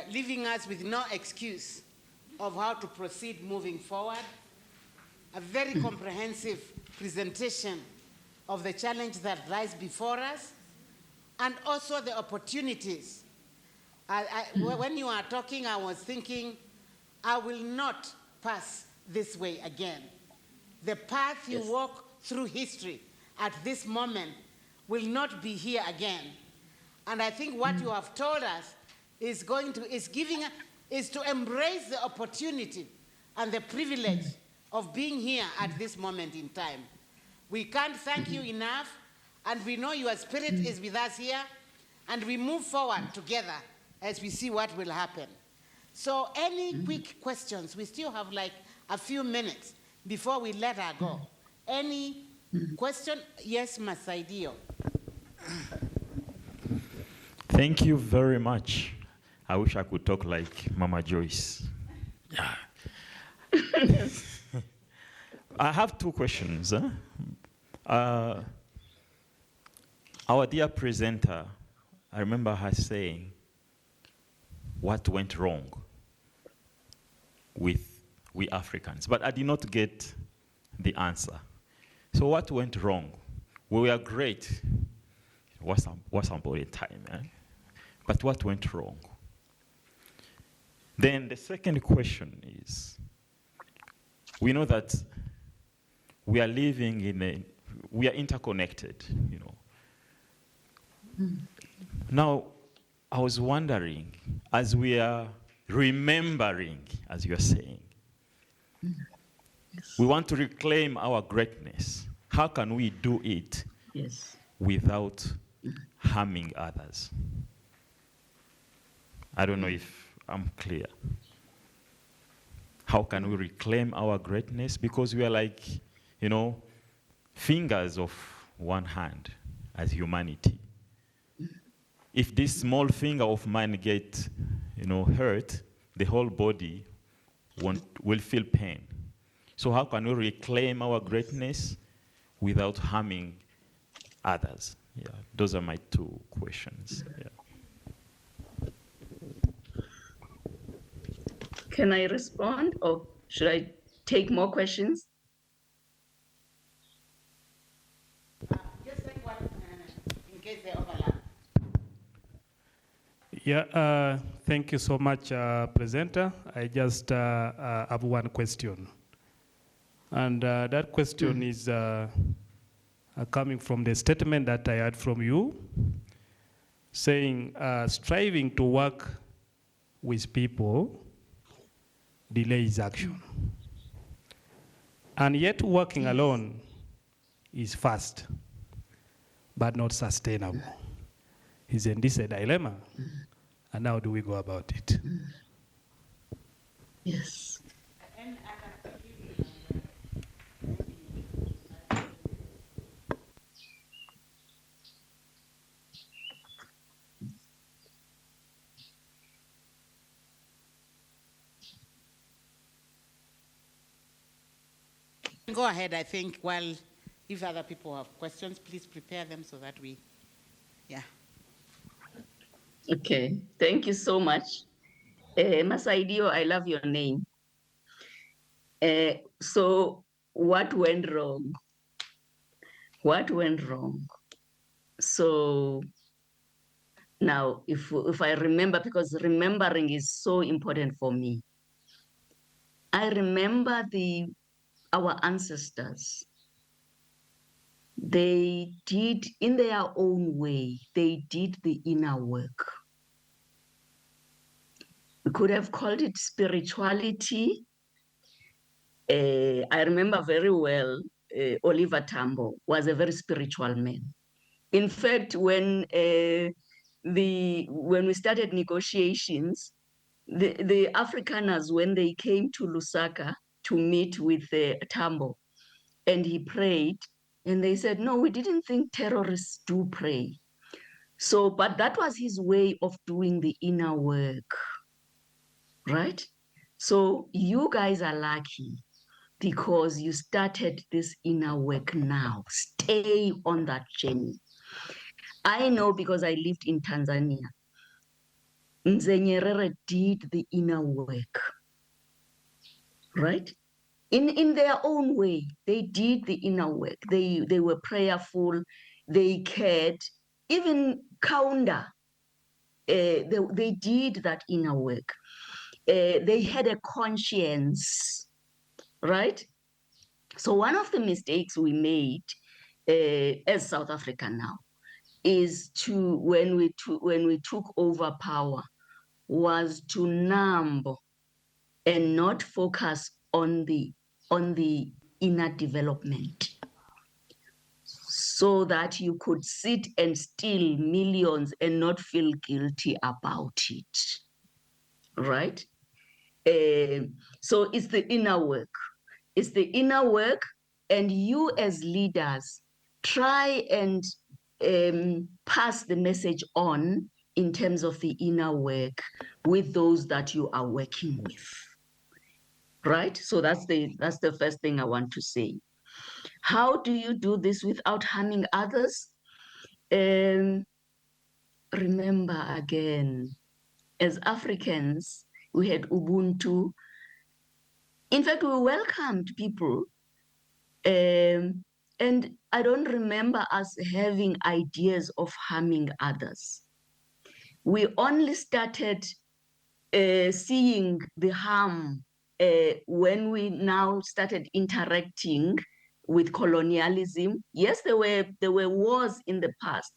Speaker 3: leaving us with no excuse of how to proceed moving forward. A very comprehensive presentation of the challenge that lies before us, and also the opportunities. When you are talking, I was thinking, I will not pass this way again. The path you walk through history at this moment will not be here again. And I think what you have told us is to embrace the opportunity and the privilege of being here at this moment in time. We can't thank you enough, and we know your spirit is with us here, and we move forward together as we see what will happen. So any quick questions? We still have like a few minutes before we let her go. Any question? Yes, Masaidio.
Speaker 4: Thank you very much. I wish I could talk like Mama Joyce. Yeah. I have two questions. Our dear presenter, I remember her saying, what went wrong with we Africans? But I did not get the answer. So what went wrong? We were great. What's about a time, eh? But what went wrong? Then the second question is, we know that we are living we are interconnected, you know. Now, I was wondering, as we are remembering, as you are saying, we want to reclaim our greatness. How can we do it without harming others? I don't know if I'm clear. How can we reclaim our greatness? Because we are like, you know, fingers of one hand as humanity. If this small finger of mine get, you know, hurt, the whole body will feel pain. So how can we reclaim our greatness without harming others? Yeah, those are my two questions. Yeah.
Speaker 2: Can I respond, or should I take more questions?
Speaker 3: Just like one, in case they overlap.
Speaker 5: Yeah, thank you so much, presenter. I just have one question. And that question is coming from the statement that I heard from you, saying striving to work with people delays action. And yet working alone is fast, but not sustainable. Isn't this a dilemma? And how do we go about it?
Speaker 2: Yes.
Speaker 3: Go ahead, I think, while if other people have questions, please prepare them so that we,
Speaker 2: Okay, thank you so much. Masaidio, I love your name. So what went wrong? What went wrong? So now, if I remember, because remembering is so important for me. I remember our ancestors. They did, in their own way, they did the inner work. We could have called it spirituality. I remember very well, Oliver Tambo was a very spiritual man. In fact, when we started negotiations, the Afrikaners, when they came to Lusaka, to meet with Tambo, and he prayed, and they said, no, we didn't think terrorists do pray. So, but that was his way of doing the inner work, right? So you guys are lucky because you started this inner work now. Stay on that journey. I know because I lived in Tanzania. Nzenyerere did the inner work, right? In their own way, they did the inner work. They were prayerful, they cared. Even Kaunda, they did that inner work. They had a conscience, right? So one of the mistakes we made as South Africa now is to when we took over power was to numb and not focus on the inner development, so that you could sit and steal millions and not feel guilty about it, right? So it's the inner work. It's the inner work, and you as leaders try and pass the message on in terms of the inner work with those that you are working with, right? So that's the first thing I want to say. How do you do this without harming others? Remember again, as Africans, we had Ubuntu. In fact, we welcomed people. And I don't remember us having ideas of harming others. We only started seeing the harm when we now started interacting with colonialism. Yes, there were wars in the past.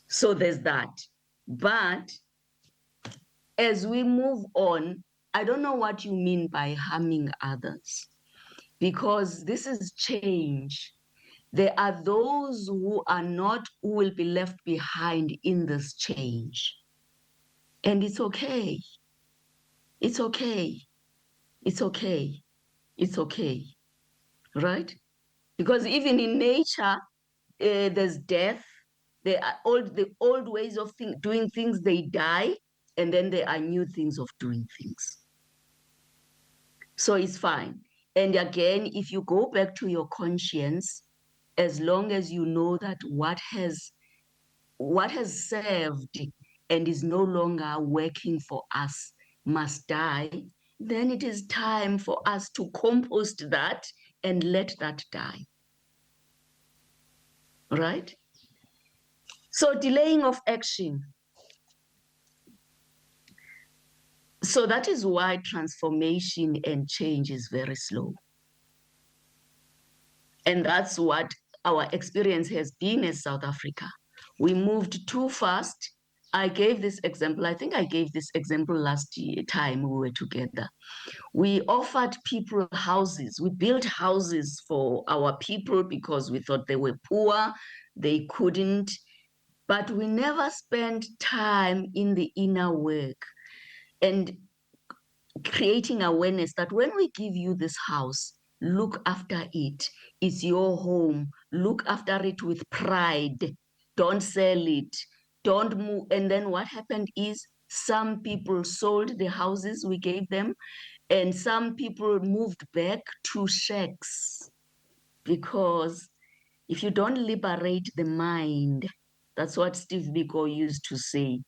Speaker 2: So there's that. But as we move on, I don't know what you mean by harming others, because this is change. There are those who will be left behind in this change. And it's okay. It's okay. It's okay. It's okay. Right? Because even in nature, there's death. There are the old ways of doing things, they die, and then there are new things of doing things. So it's fine. And again, if you go back to your conscience, as long as you know that what has served and is no longer working for us must die, then it is time for us to compost that and let that die. Right? So delaying of action. So that is why transformation and change is very slow. And that's what our experience has been as South Africa. We moved too fast. I gave this example. I think I gave this example last time we were together. We offered people houses. We built houses for our people because we thought they were poor, they couldn't. But we never spent time in the inner work and creating awareness that when we give you this house, look after it. It's your home. Look after it with pride. Don't sell it. Don't move. And then what happened is some people sold the houses we gave them, and some people moved back to shacks, because if you don't liberate the mind, that's what Steve Biko used to say,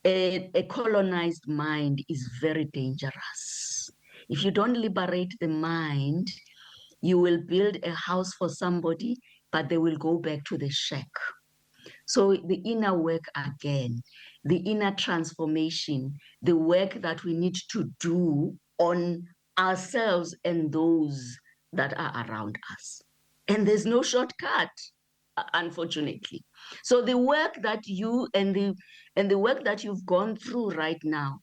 Speaker 2: a colonized mind is very dangerous. If you don't liberate the mind, you will build a house for somebody, but they will go back to the shack. So the inner work again, the inner transformation, the work that we need to do on ourselves and those that are around us. And there's no shortcut, unfortunately. So the work that you and the work that you've gone through right now,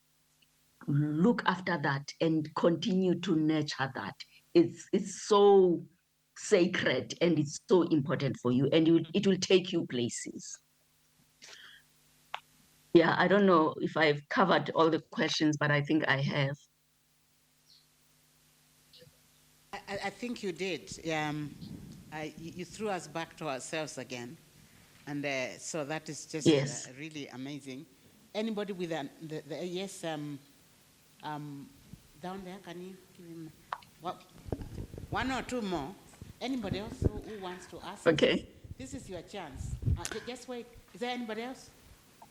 Speaker 2: look after that and continue to nurture that. It's so sacred and it's so important for you, and it will take you places. Yeah, I don't know if I've covered all the questions, but I think I have.
Speaker 3: I think you did. You threw us back to ourselves again. And so that is just
Speaker 2: Yes.
Speaker 3: really amazing. Anybody with yes, down there, can you give him one or two more? Anybody else who wants to ask?
Speaker 2: Okay.
Speaker 3: This is your chance. Just wait. Is there anybody else?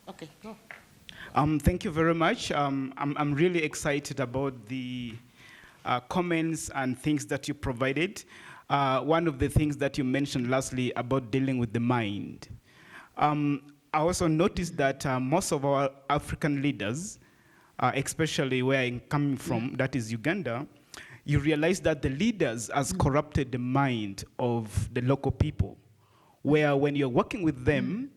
Speaker 3: Okay, go.
Speaker 6: Thank you very much. I'm really excited about the comments and things that you provided. One of the things that you mentioned lastly about dealing with the mind. I also noticed that most of our African leaders, especially where I'm coming from, that is Uganda, you realize that the leaders has corrupted the mind of the local people, where when you're working with them,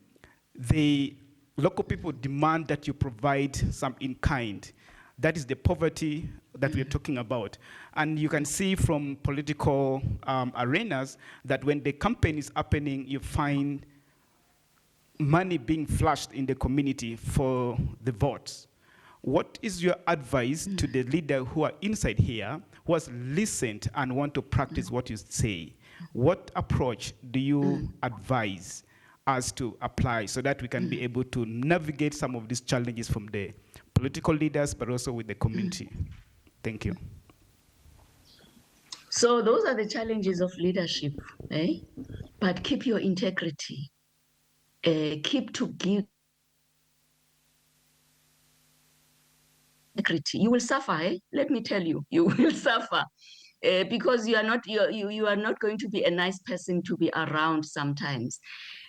Speaker 6: the local people demand that you provide some in kind. That is the poverty that we're talking about. And you can see from political arenas that when the campaign is happening, you find money being flushed in the community for the votes. What is your advice to the leader who are inside here, who has listened and want to practice what you say? What approach do you advise us to apply so that we can be able to navigate some of these challenges from the political leaders, but also with the community? Thank you.
Speaker 2: So those are the challenges of leadership, eh? But keep your integrity. Keep to give integrity. You will suffer, eh? Let me tell you, you will suffer. Because you are not going to be a nice person to be around sometimes,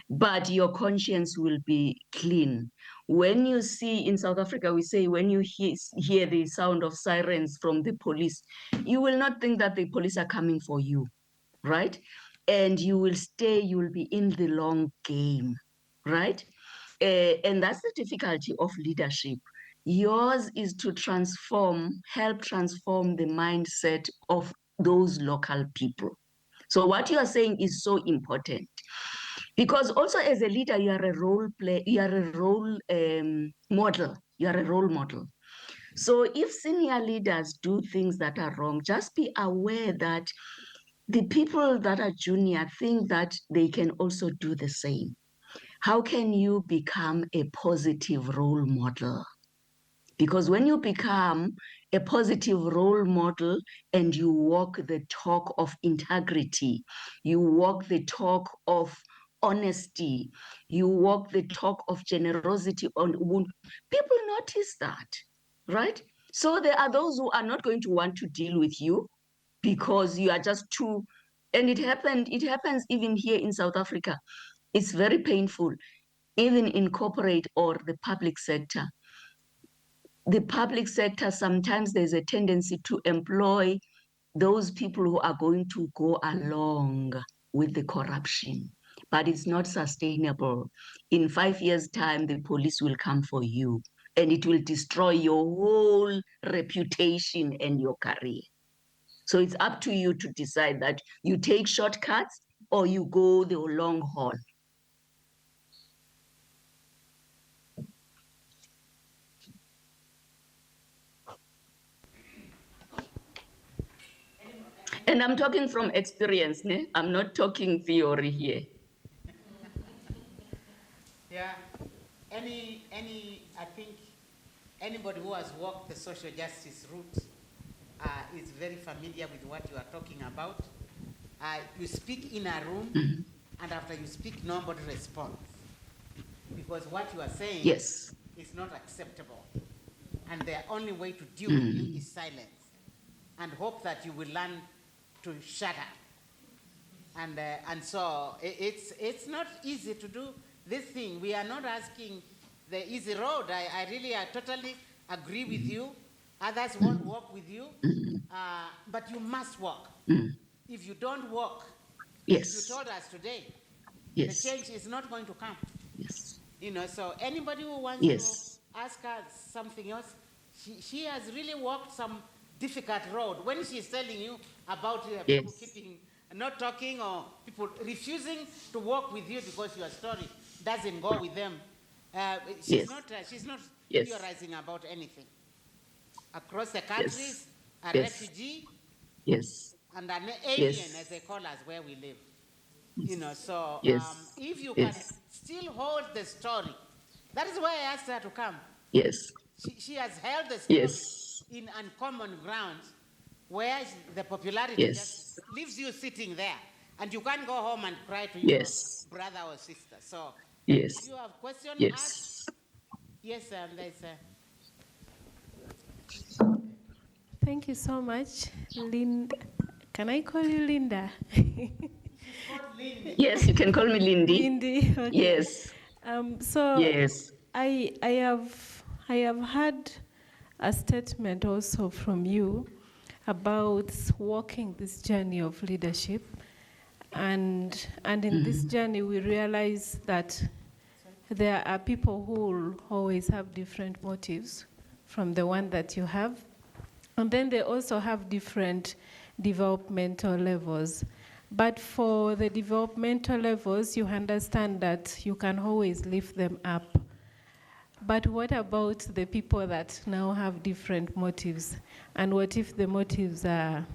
Speaker 2: but your conscience will be clean. When you see in South Africa, we say when you hear the sound of sirens from the police, you will not think that the police are coming for you, right? And you will stay, you will be in the long game, right? And that's the difficulty of leadership. Yours is to help transform the mindset of those local people. So what you are saying is so important, because also as a leader, you are a role model. You are a role model. So if senior leaders do things that are wrong, just be aware that the people that are junior think that they can also do the same. How can you become a positive role model? Because when you become a positive role model and you walk the talk of integrity, you walk the talk of honesty, you walk the talk of generosity, people notice that, right? So there are those who are not going to want to deal with you because you are just too, and it happens even here in South Africa. It's very painful, even in corporate or the public sector. The public sector, sometimes there's a tendency to employ those people who are going to go along with the corruption, but it's not sustainable. In 5 years' time, the police will come for you and it will destroy your whole reputation and your career. So it's up to you to decide that you take shortcuts or you go the long haul. And I'm talking from experience, ne? I'm not talking theory here.
Speaker 3: Yeah. I think anybody who has walked the social justice route is very familiar with what you are talking about. You speak in a room, and after you speak, nobody responds. Because what you are saying
Speaker 2: Yes.
Speaker 3: is not acceptable. And the only way to deal with you is silence. And hope that you will learn to shut up. And so it's not easy to do this thing. We are not asking the easy road. I totally agree with you. Others won't walk with you, but you must walk. If you don't walk,
Speaker 2: Yes.
Speaker 3: you told us today,
Speaker 2: Yes.
Speaker 3: the change is not going to come.
Speaker 2: Yes.
Speaker 3: So anybody who wants
Speaker 2: Yes.
Speaker 3: to ask her something else, she has really walked some difficult road. When she's telling you about people keeping, not talking, or people refusing to work with you because your story doesn't go with them, she's not theorizing about anything. Across the countries, a refugee,
Speaker 2: Yes.
Speaker 3: and an alien,
Speaker 2: Yes.
Speaker 3: as they call us, where we live. You know, so
Speaker 2: Yes.
Speaker 3: if you
Speaker 2: Yes.
Speaker 3: can still hold the story, that is why I asked her to come.
Speaker 2: Yes.
Speaker 3: She has held the story
Speaker 2: Yes.
Speaker 3: in uncommon grounds where the popularity
Speaker 2: Yes.
Speaker 3: just leaves you sitting there and you can't go home and cry to your
Speaker 2: Yes.
Speaker 3: brother or sister. So
Speaker 2: Yes.
Speaker 3: if you have questions, ask.
Speaker 2: Yes.
Speaker 3: Yes, there's a...
Speaker 7: Thank you so much, Can I call you Linda?
Speaker 2: Yes, you can call me Lindy.
Speaker 7: Lindy. Okay.
Speaker 2: Yes.
Speaker 7: So
Speaker 2: Yes.
Speaker 7: I have heard a statement also from you about walking this journey of leadership, and in this journey we realize that there are people who will always have different motives from the one that you have, and then they also have different developmental levels. But for the developmental levels, you understand that you can always lift them up. But what about the people that now have different motives? And what if the motives are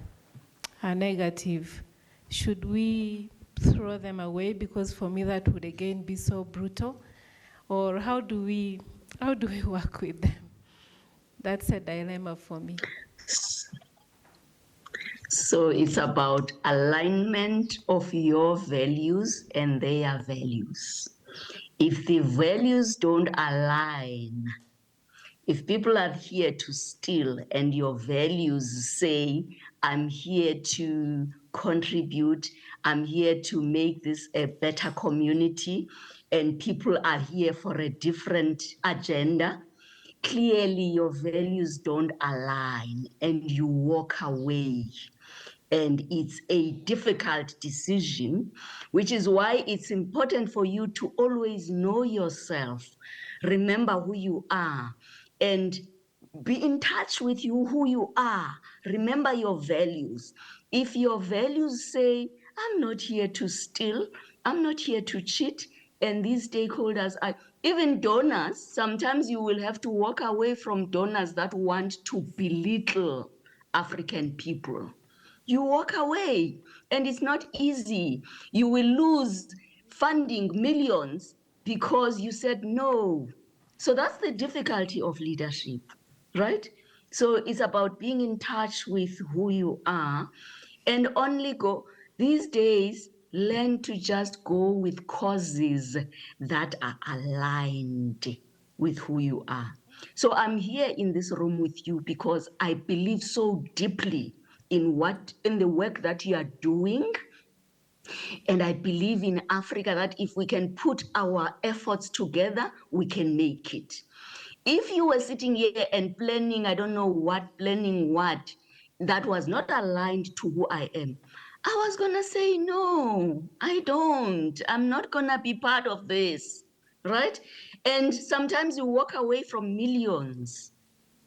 Speaker 7: negative? Should we throw them away? Because for me, that would again be so brutal. Or how do we work with them? That's a dilemma for me.
Speaker 2: So it's about alignment of your values and their values. If the values don't align, if people are here to steal and your values say, I'm here to contribute, I'm here to make this a better community, and people are here for a different agenda, clearly your values don't align and you walk away. And it's a difficult decision, which is why it's important for you to always know yourself, remember who you are, and be in touch with you, who you are. Remember your values. If your values say, I'm not here to steal, I'm not here to cheat, and these stakeholders are, even donors, sometimes you will have to walk away from donors that want to belittle African people. You walk away, and it's not easy. You will lose funding millions because you said no. So that's the difficulty of leadership, right? So it's about being in touch with who you are and only go. These days, learn to just go with causes that are aligned with who you are. So I'm here in this room with you because I believe so deeply in the work that you are doing. And I believe in Africa that if we can put our efforts together, we can make it. If you were sitting here and planning, I don't know what, planning what, that was not aligned to who I am, I was gonna say, no, I don't. I'm not gonna be part of this, right? And sometimes you walk away from millions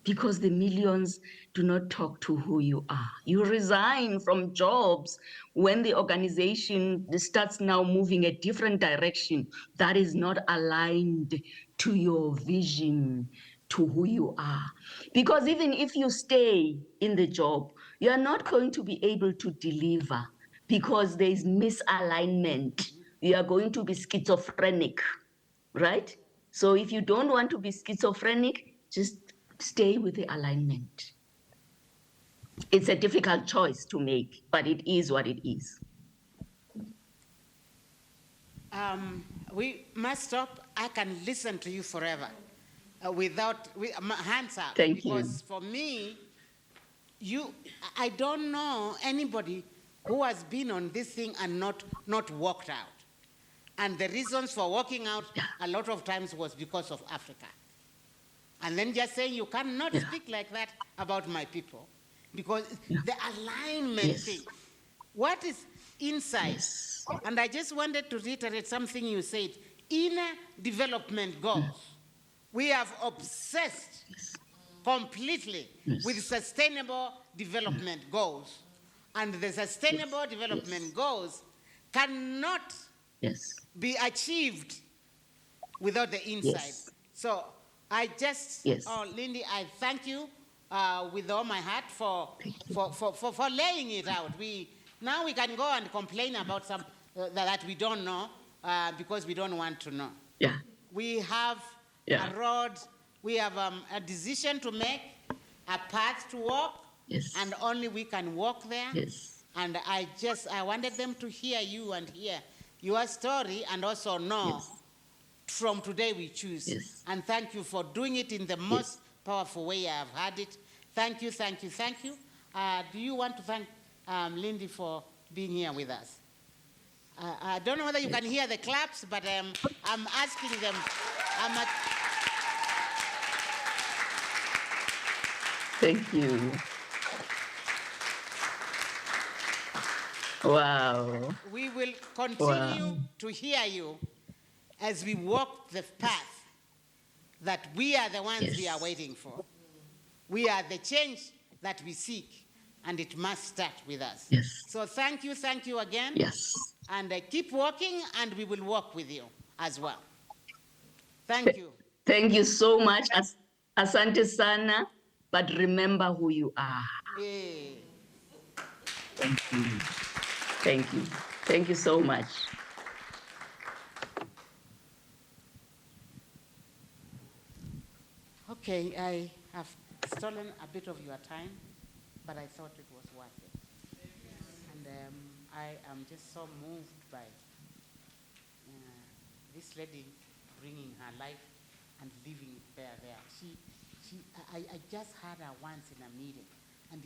Speaker 2: because the millions do not talk to who you are. You resign from jobs when the organization starts now moving a different direction that is not aligned to your vision, to who you are. Because even if you stay in the job, you are not going to be able to deliver because there is misalignment. You are going to be schizophrenic, right? So if you don't want to be schizophrenic, just stay with the alignment. It's a difficult choice to make, but it is what it is.
Speaker 3: We must stop. I can listen to you forever my hands up.
Speaker 2: Thank you.
Speaker 3: Because for me, I don't know anybody who has been on this thing and not walked out. And the reasons for walking out a lot of times was because of Africa. And then just saying you cannot speak like that about my people. Because the alignment thing, what is inside?
Speaker 2: Yes.
Speaker 3: And I just wanted to reiterate something you said. Inner development goals. We have obsessed completely with sustainable development goals. And the sustainable development goals cannot be achieved without the inside. So I just, Lindy, I thank you with all my heart for laying it out. Now we can go and complain about some that we don't know because we don't want to know.
Speaker 2: Yeah.
Speaker 3: We have
Speaker 2: Yeah.
Speaker 3: a road, we have a decision to make, a path to walk,
Speaker 2: Yes.
Speaker 3: and only we can walk there.
Speaker 2: Yes.
Speaker 3: And I wanted them to hear you and hear your story and also know
Speaker 2: Yes.
Speaker 3: from today we choose.
Speaker 2: Yes.
Speaker 3: And thank you for doing it in the most powerful way I have had it. Thank you, thank you, thank you. Do you want to thank Lindy for being here with us? I don't know whether you can hear the claps, but I'm asking them.
Speaker 2: Thank you. Wow.
Speaker 3: We will continue to hear you as we walk the path that we are the ones we are waiting for. We are the change that we seek, and it must start with us.
Speaker 2: Yes.
Speaker 3: So thank you again.
Speaker 2: Yes.
Speaker 3: And keep walking, and we will walk with you as well. Thank you.
Speaker 2: Thank you so much. Asante sana, but remember who you are.
Speaker 3: Yeah.
Speaker 2: Thank you. Thank you. Thank you so much.
Speaker 3: Okay, I have stolen a bit of your time, but I thought it was worth it. And I am just so moved by this lady bringing her life and living it there. I just had her once in a meeting, and